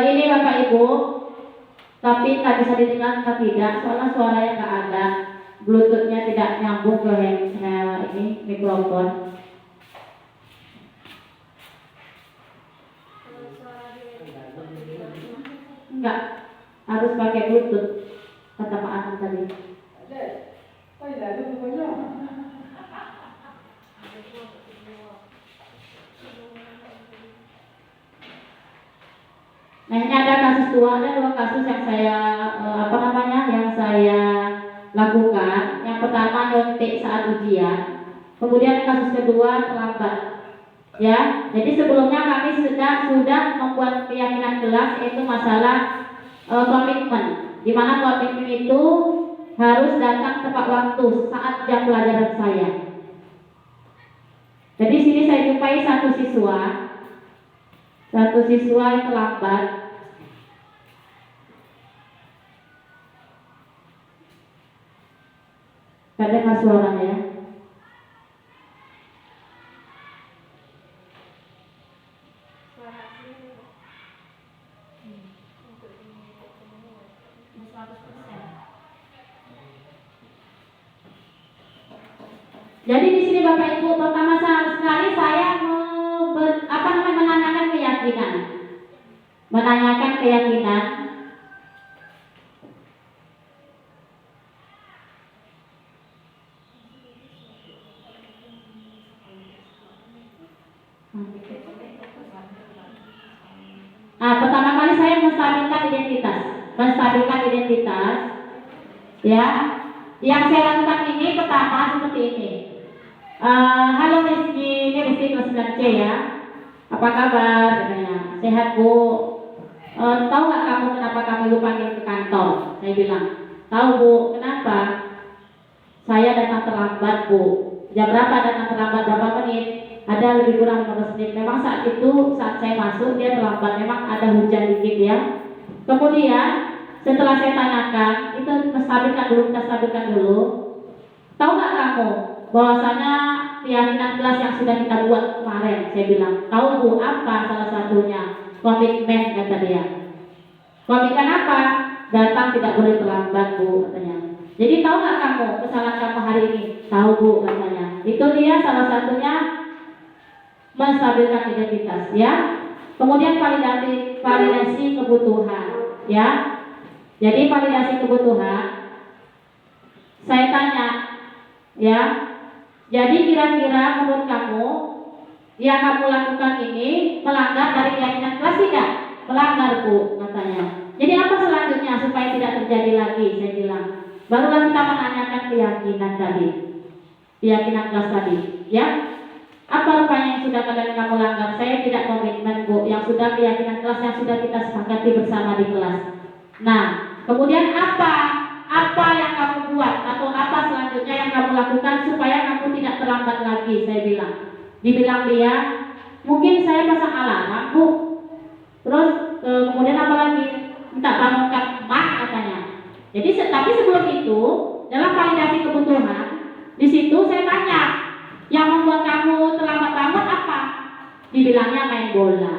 Ini Bapak Ibu, tapi tak bisa didengar atau tidak, soalnya suaranya nggak ada, bluetoothnya tidak nyambung ke ini mikrofon. Enggak, harus pakai bluetooth, kata Pak Anam tadi. Nah ini ada kasus ada 2 kasus yang saya yang saya lakukan. Yang pertama nyontek saat ujian, kemudian kasus kedua terlambat. Ya, jadi sebelumnya kami sudah membuat keyakinan kelas, yaitu masalah komitmen, di mana komitmen itu harus datang tepat waktu saat jam pelajaran saya. Jadi sini saya jumpai satu siswa yang terlambat. Kadang suaranya ya. Jadi di sini Bapak Ibu, pertama sekali saya menanyakan keyakinan. Nah, pertama kali saya menstabilkan identitas. Ya, yang saya lakukan ini pertama seperti ini. Halo Rizky, ini Rizky kelas 9C ya. Apa kabar? Katanya. Sehat Bu. Tahu nggak kamu kenapa kami Ibu panggil ke kantor? Saya bilang, tahu Bu. Kenapa? Saya datang terlambat Bu. Jam berapa datang terlambat? Berapa menit? Ada lebih kurang 15 menit. Memang saat itu, saat saya masuk dia terlambat. Memang ada hujan dikit ya. Kemudian setelah saya tanyakan, itu kita stabilkan dulu. Tahu nggak kamu bahwasanya keyakinan kelas yang sudah kita buat kemarin? Saya bilang, tahu Bu. Apa salah satunya? Komitmen, kata dia. Komitmen apa? Datang tidak boleh terlambat Bu, katanya. Jadi tahu nggak kamu kesalahan kamu hari ini? Tahu Bu, katanya. Itu dia salah satunya menstabilkan identitas, ya. Kemudian validasi kebutuhan, ya. Jadi validasi kebutuhan, saya tanya, ya. Jadi kira-kira menurut kamu yang kamu lakukan ini melanggar dari keyakinan kelas tidak? Melanggar Bu, katanya. Jadi apa selanjutnya supaya tidak terjadi lagi? Saya bilang, barulah kita menanyakan keyakinan tadi, keyakinan kelas tadi, ya. Apa rupanya yang sudah kalian kamu langgar? Saya tidak komitmen Bu, yang sudah keyakinan kelas yang sudah kita sepakati bersama di kelas. Nah, kemudian apa yang kamu buat atau apa selanjutnya yang kamu lakukan supaya kamu tidak terlambat lagi? Saya bilang. Dibilang dia, mungkin saya pasang alarm Bu. Terus kemudian apa lagi? Minta bangunkan emak, katanya. Jadi tapi sebelum itu dalam validasi kebutuhan, di situ saya tanya, yang membuat kamu terlambat banget apa? Dibilangnya main bola.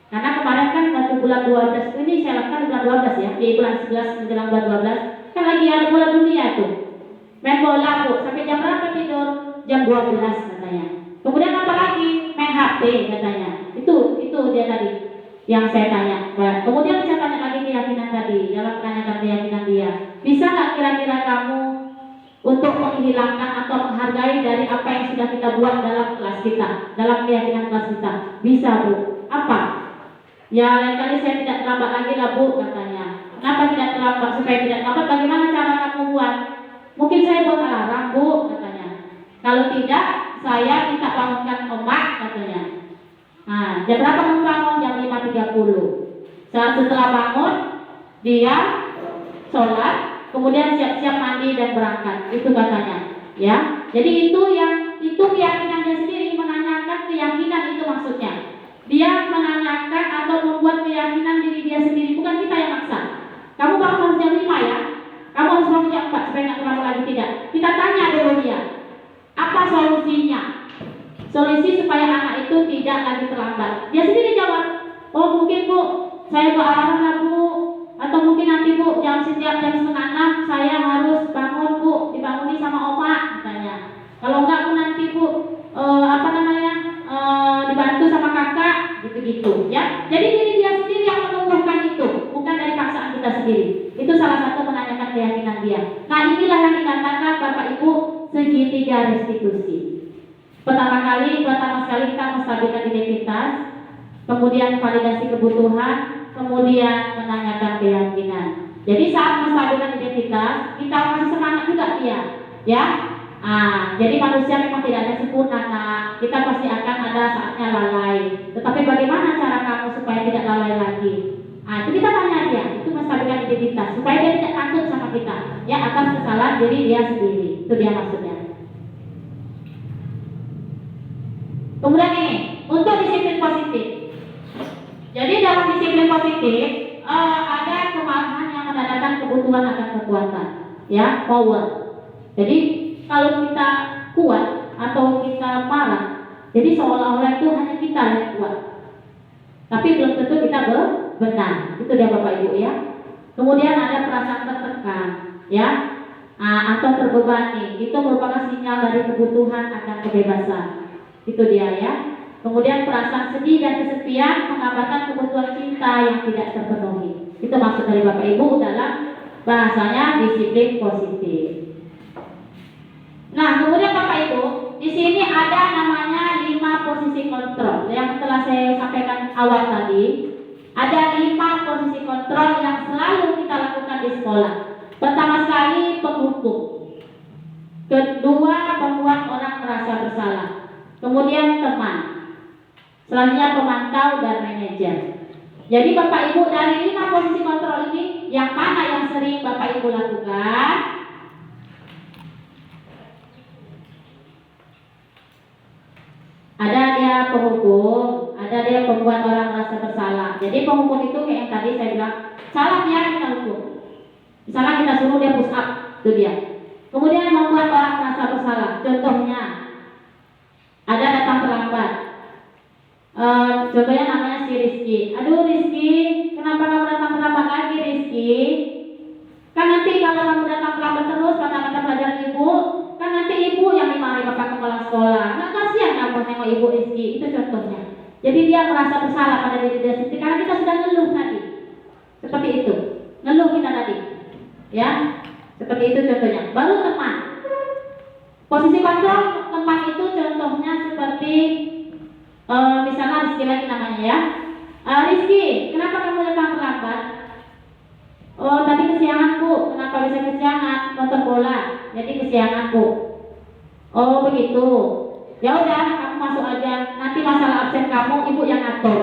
Karena kemarin kan waktu bulan 12 ini saya lakukan di bulan 12 ya, di bulan 11 menjelang bulan 12 kan lagi ada bola dunia tuh. Main bola Bu, sampai jam berapa tidur? Jam 12 katanya. Kemudian apa lagi? Main HP katanya. Itu dia tadi yang saya tanya. Kemudian saya tanya lagi keyakinan tadi, dalam menanyakan keyakinan dia. Bisa nggak kira-kira kamu untuk menghilangkan atau menghargai dari apa yang sudah kita buat dalam kelas kita, dalam keyakinan kelas kita? Bisa Bu. Apa? Ya lain kali saya tidak terlambat lagi lah Bu, katanya. Kenapa tidak terlambat? Supaya tidak terlambat, bagaimana cara kamu buat? Mungkin saya buat alarm Bu, katanya. Kalau tidak, saya minta bangunkan emak, katanya. Nah, jam berapa kamu bangun? Jam 5.30. Setelah bangun, dia sholat, kemudian siap-siap mandi dan berangkat. Itu katanya, ya. Jadi itu keyakinan dia sendiri, menanyakan keyakinan itu maksudnya. Dia menanyakan atau membuat keyakinan diri dia sendiri, bukan kita yang maksa. Kamu bangun harus jam 5 ya. Kamu harus bangun jam 4 supaya nggak terlalu lagi, tidak. Kita tanya dulu dia, apa solusinya? Solusi supaya anak itu tidak lagi terlambat. Dia sendiri jawab, oh mungkin Bu, saya buat alarm lah Bu. Atau mungkin nanti Bu, setiap jam 5:30 saya harus bangun Bu, dibanguni sama oma, katanya. Kalau enggak Bu nanti Bu, dibantu sama kakak, gitu-gitu ya. Jadi diri dia sendiri yang menumbuhkan itu, bukan dari paksaan kita sendiri. Itu salah satu menanyakan keyakinan dia. Nah inilah yang dikatakan Bapak Ibu segitiga restitusi. Pertama sekali kita menstabilkan identitas, kemudian validasi kebutuhan, kemudian menanyakan keyakinan. Jadi saat menstabilkan identitas, kita masih semangat juga dia, ya. Jadi manusia memang tidak ada sempurna, nah. Kita pasti akan ada saatnya lalai. Tetapi bagaimana cara kamu supaya tidak lalai lagi? Itu kita tanya dia, itu menstabilkan identitas, supaya dia tidak takut sama kita, ya atas kesalahan diri dia sendiri. Itu dia maksudnya. Kemudian ini untuk disiplin positif. Jadi dalam disiplin positif ada kemarahan yang menandakan kebutuhan akan kekuatan, ya power. Jadi kalau kita kuat atau kita marah, jadi seolah-olah itu hanya kita yang kuat. Tapi belum tentu kita benar. Itu dia Bapak Ibu ya. Kemudian ada perasaan tertekan, ya, atau terbebani. Itu merupakan sinyal dari kebutuhan akan kebebasan. Itu dia ya. Kemudian perasaan sedih dan kesepian menggambarkan kebutuhan cinta yang tidak terpenuhi. Itu maksud dari Bapak Ibu dalam bahasanya disiplin positif. Nah, kemudian Bapak Ibu, di sini ada namanya 5 posisi kontrol yang telah saya sampaikan awal tadi. Ada 5 posisi kontrol yang selalu kita lakukan di sekolah. Pertama sekali penghukum. Kedua, membuat orang merasa bersalah. Kemudian teman. Selanjutnya pemantau dan manajer. Jadi Bapak Ibu, dari 5 posisi kontrol ini, yang mana yang sering Bapak Ibu lakukan? Ada dia penghukum, ada dia pembuat orang merasa bersalah. Jadi penghukum itu kayak yang tadi saya bilang, salah dia kita hukum. Misalnya kita suruh dia push up, itu dia. Kemudian membuat orang merasa bersalah. Contohnya, ada datang terlambat. Contohnya namanya si Rizky. Aduh Rizky, kenapa kamu datang terlambat lagi Rizky? Kan nanti kalau kamu datang terlambat terus kata-kata pelajaran ibu, kan nanti ibu yang dimarahi bapak kepala sekolah. Nggak kasihan kamu nengok ibu Rizky. Itu contohnya. Jadi dia merasa bersalah pada diri dia sendiri karena kita sudah ngeluh tadi. Seperti itu, ngeluh kita tadi. Ya, seperti itu contohnya. Baru teman. Posisi kontrol teman itu contohnya seperti misalnya Rizky lagi namanya ya. Rizky, kenapa kamu datang terlambat? Oh, tadi kesiangan Bu. Kenapa bisa kesiangan? Nonton bola. Jadi kesiangan Bu. Oh, begitu. Ya udah, kamu masuk aja. Nanti masalah absen kamu ibu yang atur.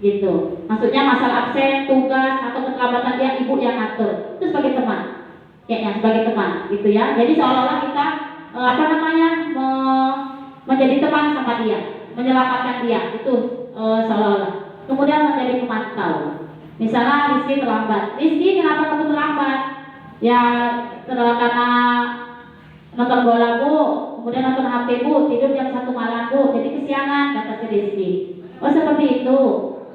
Gitu. Maksudnya masalah absen, tugas atau keterlambatan dia ibu yang atur. Itu sebagai teman. Kayaknya sebagai teman, gitu ya. Jadi seolah-olah kita menjadi teman sama dia, menyelamatkan dia. Itu seolah-olah. Kemudian menjadi pemantau. Misalnya Rizky terlambat. Rizky, kenapa kamu terlambat? Ya karena nonton bola Bu, kemudian nonton HP Bu, tidur jam 1 malam Bu, jadi kesiangan kata si Rizky. Oh seperti itu.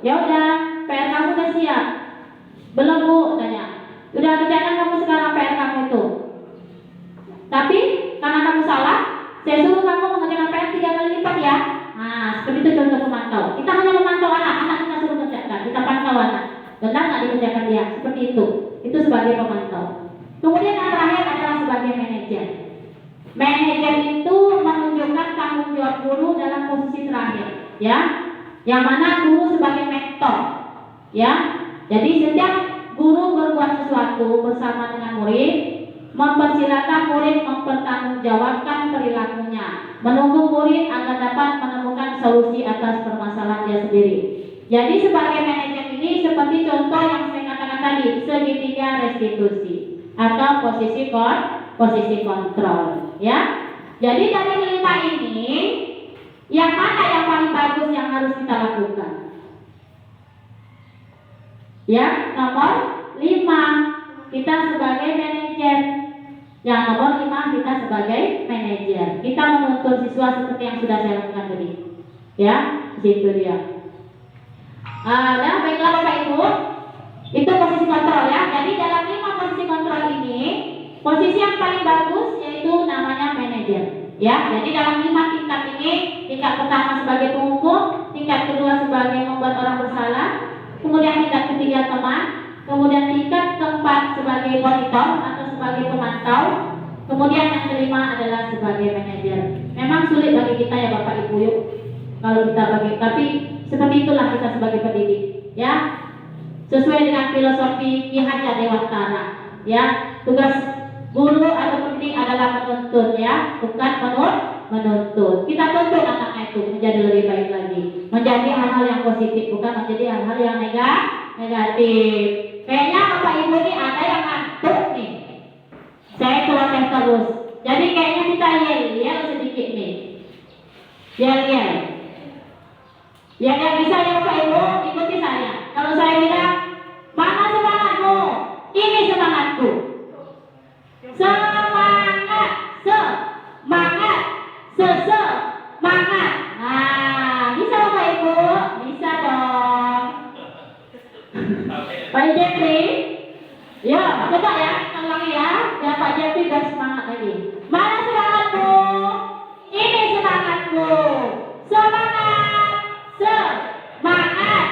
Ya udah, PR kamu udah siap? Belum Bu, tanya. Udah kerjakan kamu sekarang PR kamu itu. Tapi karena kamu salah, saya suruh kamu mengerjakan PR 3 kali lipat ya. Nah, seperti itu contoh pemantau. Kita hanya memantau anak kita suruh kerjakan, kita pantau anak. Benar nggak dikerjakan dia? Seperti itu. Itu sebagai pemantau. Kemudian yang terakhir adalah sebagai manajer. Manajer itu menunjukkan tanggung jawab guru dalam posisi terakhir, ya. Yang mana guru sebagai mentor, ya. Jadi setiap guru berbuat sesuatu bersama dengan murid, mempersilahkan murid mempertanggungjawabkan perilakunya, menunggu murid agar dapat menemukan solusi atas permasalahan dia sendiri. Jadi sebagai manajer ini seperti contoh yang saya katakan tadi, segitiga restitusi atau posisi kontrol, ya. Jadi dari 5 ini, yang mana yang paling bagus yang harus kita lakukan? Ya, nomor 5 kita sebagai manajer. Yang nomor 5 kita sebagai manajer. Kita menuntun siswa seperti yang sudah saya lakukan tadi. Ya, itu dia. Nah, baiklah Bapak Ibu, itu posisi kontrol ya. Jadi dalam 5 posisi kontrol ini, posisi yang paling bagus yaitu namanya manajer. Ya, jadi dalam 5 tingkat ini, tingkat pertama sebagai penghukum, tingkat kedua sebagai membuat orang bersalah, kemudian tingkat ketiga teman, kemudian tingkat keempat sebagai monitor atau sebagai pemantau, kemudian yang kelima adalah sebagai manajer. Memang sulit bagi kita ya Bapak Ibu yuk, kalau kita bagi, tapi seperti itulah kita sebagai pendidik, ya. Sesuai dengan filosofi Ki Hajar Dewantara, ya. Tugas guru atau pendidik adalah menuntun, ya, bukan menuntut. Kita tuntut anak-anak itu menjadi lebih baik lagi, menjadi hal-hal yang positif, bukan menjadi hal-hal yang negatif. Kayaknya Bapak Ibu ini ada yang ngantuk nih. Saya keluar terus. Jadi kayaknya kita yel sedikit nih. Yel. Ya yang bisa ya Bapak Ibu ikuti saya. Kalau saya bilang, mana semangatmu? Ini semangatku. Semangat, semangat. Nah, bisa Bapak Ibu? Bisa dong. Pak Jeffrey, ya coba ya, ulangi ya. Ya Pak Jeffrey dan semangat lagi. Mana semangatmu? Ini semangatku. Semangat, semangat.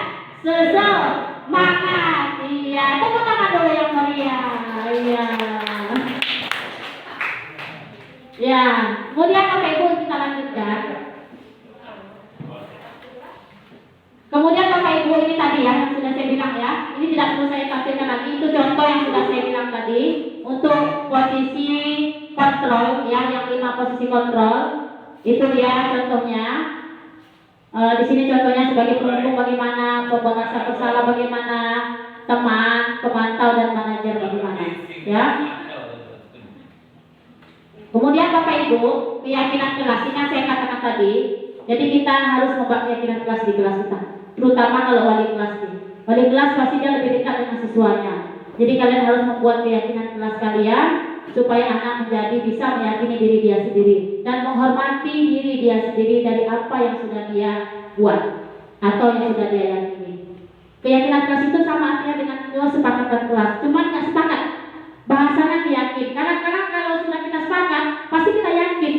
Iya, tepuk tangan dulu yang meriah. Iya. Ya, kemudian Bapak Ibu kita lanjutkan. Kemudian Bapak Ibu ini tadi ya yang sudah saya bilang ya, ini tidak perlu saya tampilkan lagi, itu contoh yang sudah saya bilang tadi untuk posisi kontrol ya, yang 5 posisi kontrol itu dia contohnya. Di sini contohnya sebagai pendukung bagaimana, pembahasan bersalah bagaimana, teman, pemantau dan manajer bagaimana, ya. Kemudian Bapak Ibu, keyakinan kelas ini yang saya katakan tadi. Jadi kita harus membuat keyakinan kelas di kelas kita, terutama kalau wali kelas ini. Wali kelas pasti dia lebih dekat dengan siswanya. Jadi kalian harus membuat keyakinan kelas kalian supaya anak menjadi bisa meyakini diri dia sendiri dan menghormati diri dia sendiri dari apa yang sudah dia buat atau yang sudah dia yakini. Keyakinan kelas itu sama artinya dengan kesepakatan kelas, cuman nggak sepakat. Bahasanya yakin. Kadang-kadang kalau sudah kita sepakat, pasti kita yakin.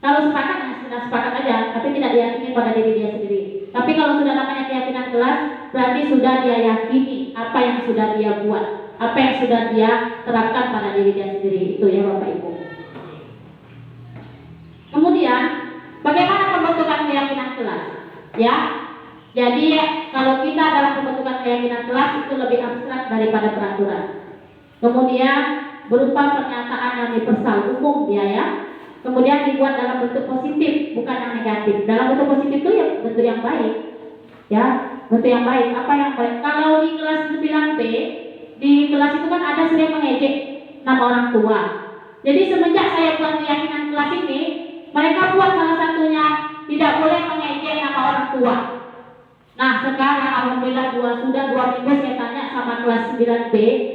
Kalau sepakat, sudah sepakat aja, tapi tidak diyakini pada diri dia sendiri. Tapi kalau sudah namanya keyakinan kelas, berarti sudah dia yakini apa yang sudah dia buat, apa yang sudah dia terapkan pada diri dia sendiri. Itu ya Bapak Ibu. Kemudian, bagaimana pembentukan keyakinan kelas? Ya, jadi kalau kita dalam pembentukan keyakinan kelas itu lebih abstrak daripada peraturan. Kemudian berupa pernyataan yang universal umum dia ya. Kemudian dibuat dalam bentuk positif, bukan yang negatif. Dalam bentuk positif itu ya bentuk yang baik. Ya, bentuk yang baik. Apa yang baik? Kalau di kelas 9B, di kelas itu kan ada sering mengejek nama orang tua. Jadi semenjak saya buat keyakinan kelas ini, mereka buat salah satunya tidak boleh mengejek nama orang tua. Nah sekarang alhamdulillah sudah 2 minggu saya tanya sama kelas 9B,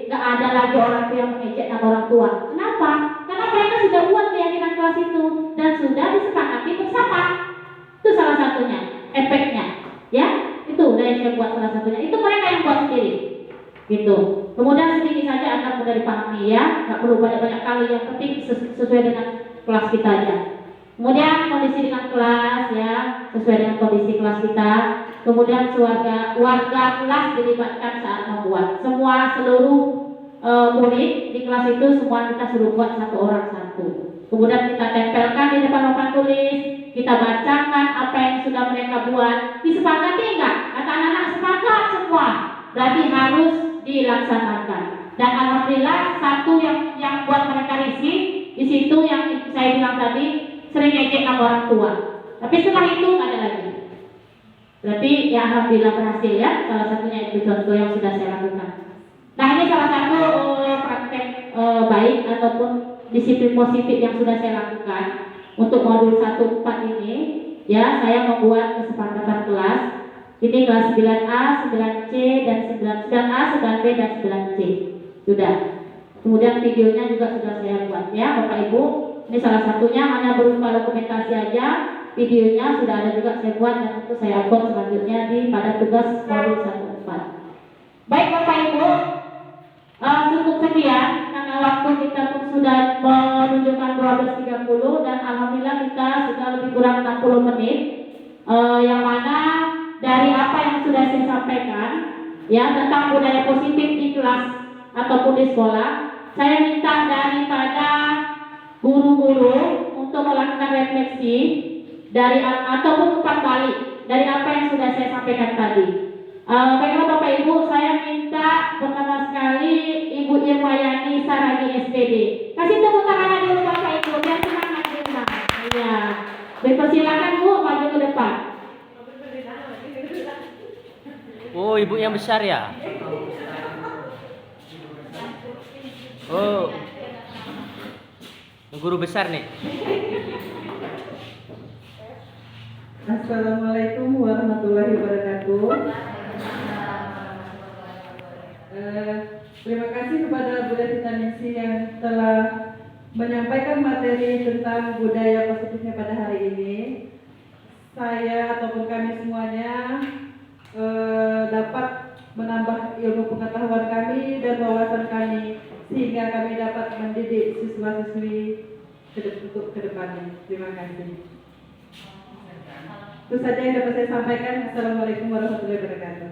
nggak ada lagi orang tua yang mengejek nama orang tua. Kenapa? Karena mereka sudah buat keyakinan kelas itu dan sudah disepakati bersama. Itu salah satunya, efeknya. Ya, itu yang saya buat salah satunya. Itu mereka yang buat sendiri. Gitu. Kemudian sedikit saja agar mudah dipahami ya, nggak perlu banyak-banyak kali, yang penting sesuai dengan kelas kita aja. Kemudian kondisi dengan kelas ya, sesuai dengan kondisi kelas kita. Kemudian warga kelas dilibatkan saat membuat. Seluruh murid di kelas itu semua kita suruh buat satu orang satu. Kemudian kita tempelkan di depan papan tulis, kita bacakan apa yang sudah mereka buat. Disepakati enggak? Kata anak-anak sepakat semua. Berarti harus dilaksanakan. Dan alhamdulillah satu yang buat mereka risih di situ yang saya bilang tadi, sering ngejek nama orang tua. Tapi setelah itu nggak ada lagi. Berarti ya alhamdulillah berhasil ya. Salah satunya itu contoh yang sudah saya lakukan. Nah ini salah satu praktek baik ataupun disiplin positif yang sudah saya lakukan untuk modul 1-4 ini. Ya, saya membuat kesepakatan kelas. Ini kelas 9A, 9C dan 9A, 9B dan 9C. Sudah. Kemudian videonya juga sudah saya buat ya Bapak Ibu. Ini salah satunya hanya berupa dokumentasi aja. Videonya sudah ada juga saya buat dan itu saya upload selanjutnya pada tugas modul 1-4. Baik Bapak Ibu, cukup sekian karena waktu kita pun sudah menunjukkan 12.30 dan alhamdulillah kita sudah lebih kurang 60 menit. Yang mana dari apa yang sudah saya sampaikan ya tentang budaya positif di kelas ataupun di sekolah, saya minta daripada guru-guru untuk melakukan refleksi dari ataupun umpan balik dari apa yang sudah saya sampaikan tadi. Baiklah Bapak Ibu, saya minta pertama sekali Ibu Irmayani Saragi SPD. Kasih tepuk tangan dulu Bapak Ibu biar semangat kita. Iya. Dipersilakan Bu maju ke depan. Oh, ibu yang besar ya? Oh, guru besar nih. Assalamualaikum warahmatullahi wabarakatuh. Terima kasih kepada Bu Devita Ningsih yang telah menyampaikan materi tentang budaya positifnya pada hari ini. Saya ataupun kami semuanya dapat menambah ilmu pengetahuan kami dan wawasan kami sehingga kami dapat mendidik siswa-siswi untuk kedepannya. Terima kasih. Itu saja yang dapat saya sampaikan. Assalamualaikum warahmatullahi wabarakatuh.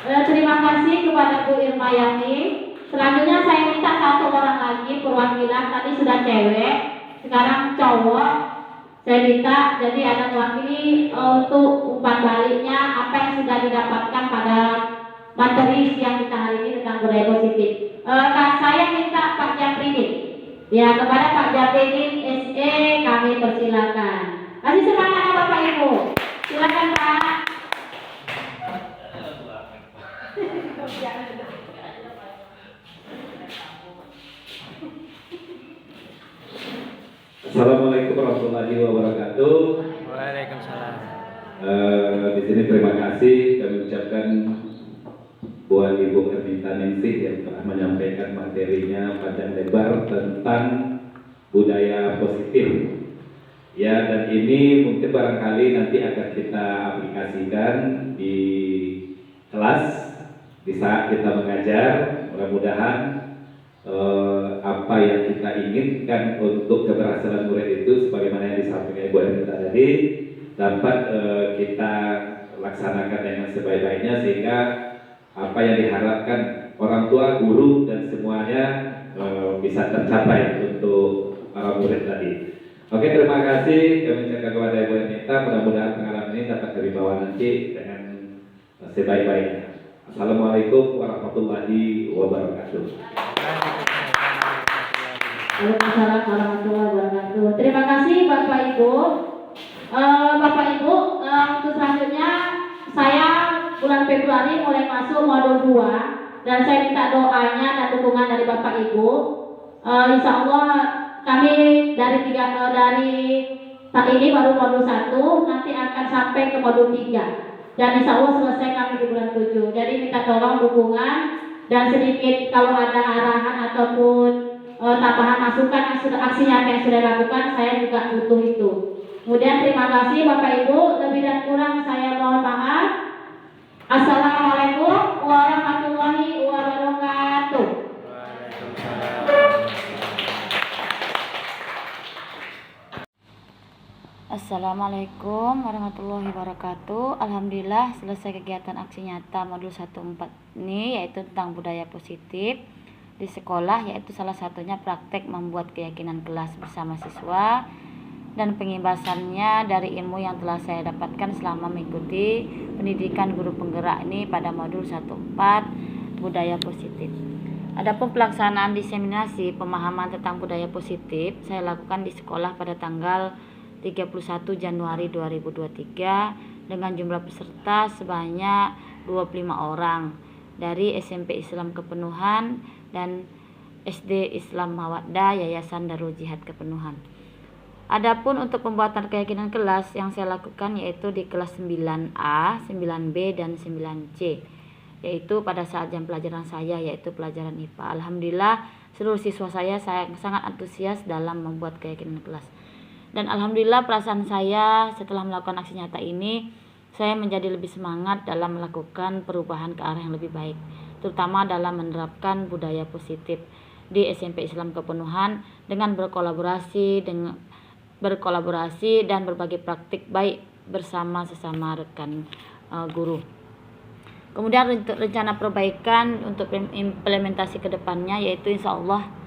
Terima kasih kepada Bu Irmayani. Selanjutnya saya minta satu orang lagi perwakilan, tadi sudah cewek, sekarang cowok. Saya minta jadi ada mewakili untuk umpan baliknya apa yang sudah didapatkan pada materi siang kita hari ini tentang budaya positif. Saya minta Pak Japridin. Ya, kepada Pak Japridin SE kami persilakan. Silakan Pak. Assalamualaikum warahmatullahi wabarakatuh. Waalaikumsalam. Di sini terima kasih kami ucapkan buat Ibu Ernita Ningsih yang telah menyampaikan materinya panjang lebar tentang budaya positif. Ya, dan ini mungkin barangkali nanti akan kita aplikasikan di kelas di saat kita mengajar. Mudah-mudahan apa yang kita inginkan untuk keberhasilan murid itu sebagaimana yang disampaikan Ibu Ernita tadi dapat kita laksanakan dengan sebaik-baiknya sehingga apa yang diharapkan orang tua, guru dan semuanya bisa tercapai untuk para murid tadi. Oke, terima kasih kami ucapkan kepada Ibu Ernita. Mudah-mudahan pengalaman ini dapat dibawa nanti dengan sebaik-baiknya. Assalamualaikum warahmatullahi wabarakatuh. Waalaikumsalam warahmatullahi wabarakatuh. Terima kasih Bapak Ibu. Bapak Ibu, untuk selanjutnya saya bulan Februari mulai masuk modul 2 dan saya minta doanya dan dukungan dari Bapak Ibu. Insya Allah kami dari saat ini baru modul 1, nanti akan sampai ke modul 3 dan insya Allah selesai kami di bulan 7. Jadi minta tolong dukungan dan sedikit kalau ada arahan ataupun tambahan masukan yang sudah aksi nyata yang sudah dilakukan, saya juga butuh itu. Kemudian terima kasih Bapak Ibu, lebih dan kurang saya mohon maaf. Assalamualaikum warahmatullahi wabarakatuh. Assalamualaikum warahmatullahi wabarakatuh. Alhamdulillah selesai kegiatan aksi nyata modul 1.4 ini, yaitu tentang budaya positif di sekolah, yaitu salah satunya praktek membuat keyakinan kelas bersama siswa dan pengimbasannya dari ilmu yang telah saya dapatkan selama mengikuti pendidikan guru penggerak ini pada modul 1.4 budaya positif. Adapun pelaksanaan diseminasi pemahaman tentang budaya positif saya lakukan di sekolah pada tanggal 31 Januari 2023 dengan jumlah peserta sebanyak 25 orang dari SMP Islam Kepenuhan dan SD Islam Mawaddah Yayasan Darul Jihad Kepenuhan. Adapun untuk pembuatan keyakinan kelas yang saya lakukan yaitu di kelas 9A, 9B dan 9C, yaitu pada saat jam pelajaran saya yaitu pelajaran IPA. Alhamdulillah seluruh siswa saya sangat antusias dalam membuat keyakinan kelas. Dan alhamdulillah perasaan saya setelah melakukan aksi nyata ini, saya menjadi lebih semangat dalam melakukan perubahan ke arah yang lebih baik, terutama dalam menerapkan budaya positif di SMP Islam Kepenuhan dengan berkolaborasi dan berbagi praktik baik bersama sesama rekan guru. Kemudian rencana perbaikan untuk implementasi ke depannya yaitu insya Allah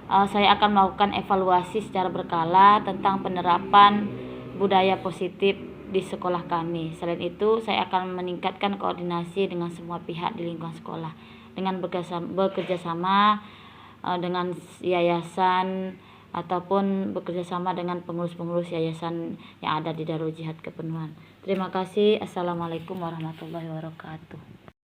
saya akan melakukan evaluasi secara berkala tentang penerapan budaya positif di sekolah kami. Selain itu, saya akan meningkatkan koordinasi dengan semua pihak di lingkungan sekolah dengan bekerja sama dengan yayasan ataupun bekerja sama dengan pengurus-pengurus yayasan yang ada di Darul Jihad Kepenuhan. Terima kasih. Assalamualaikum warahmatullahi wabarakatuh.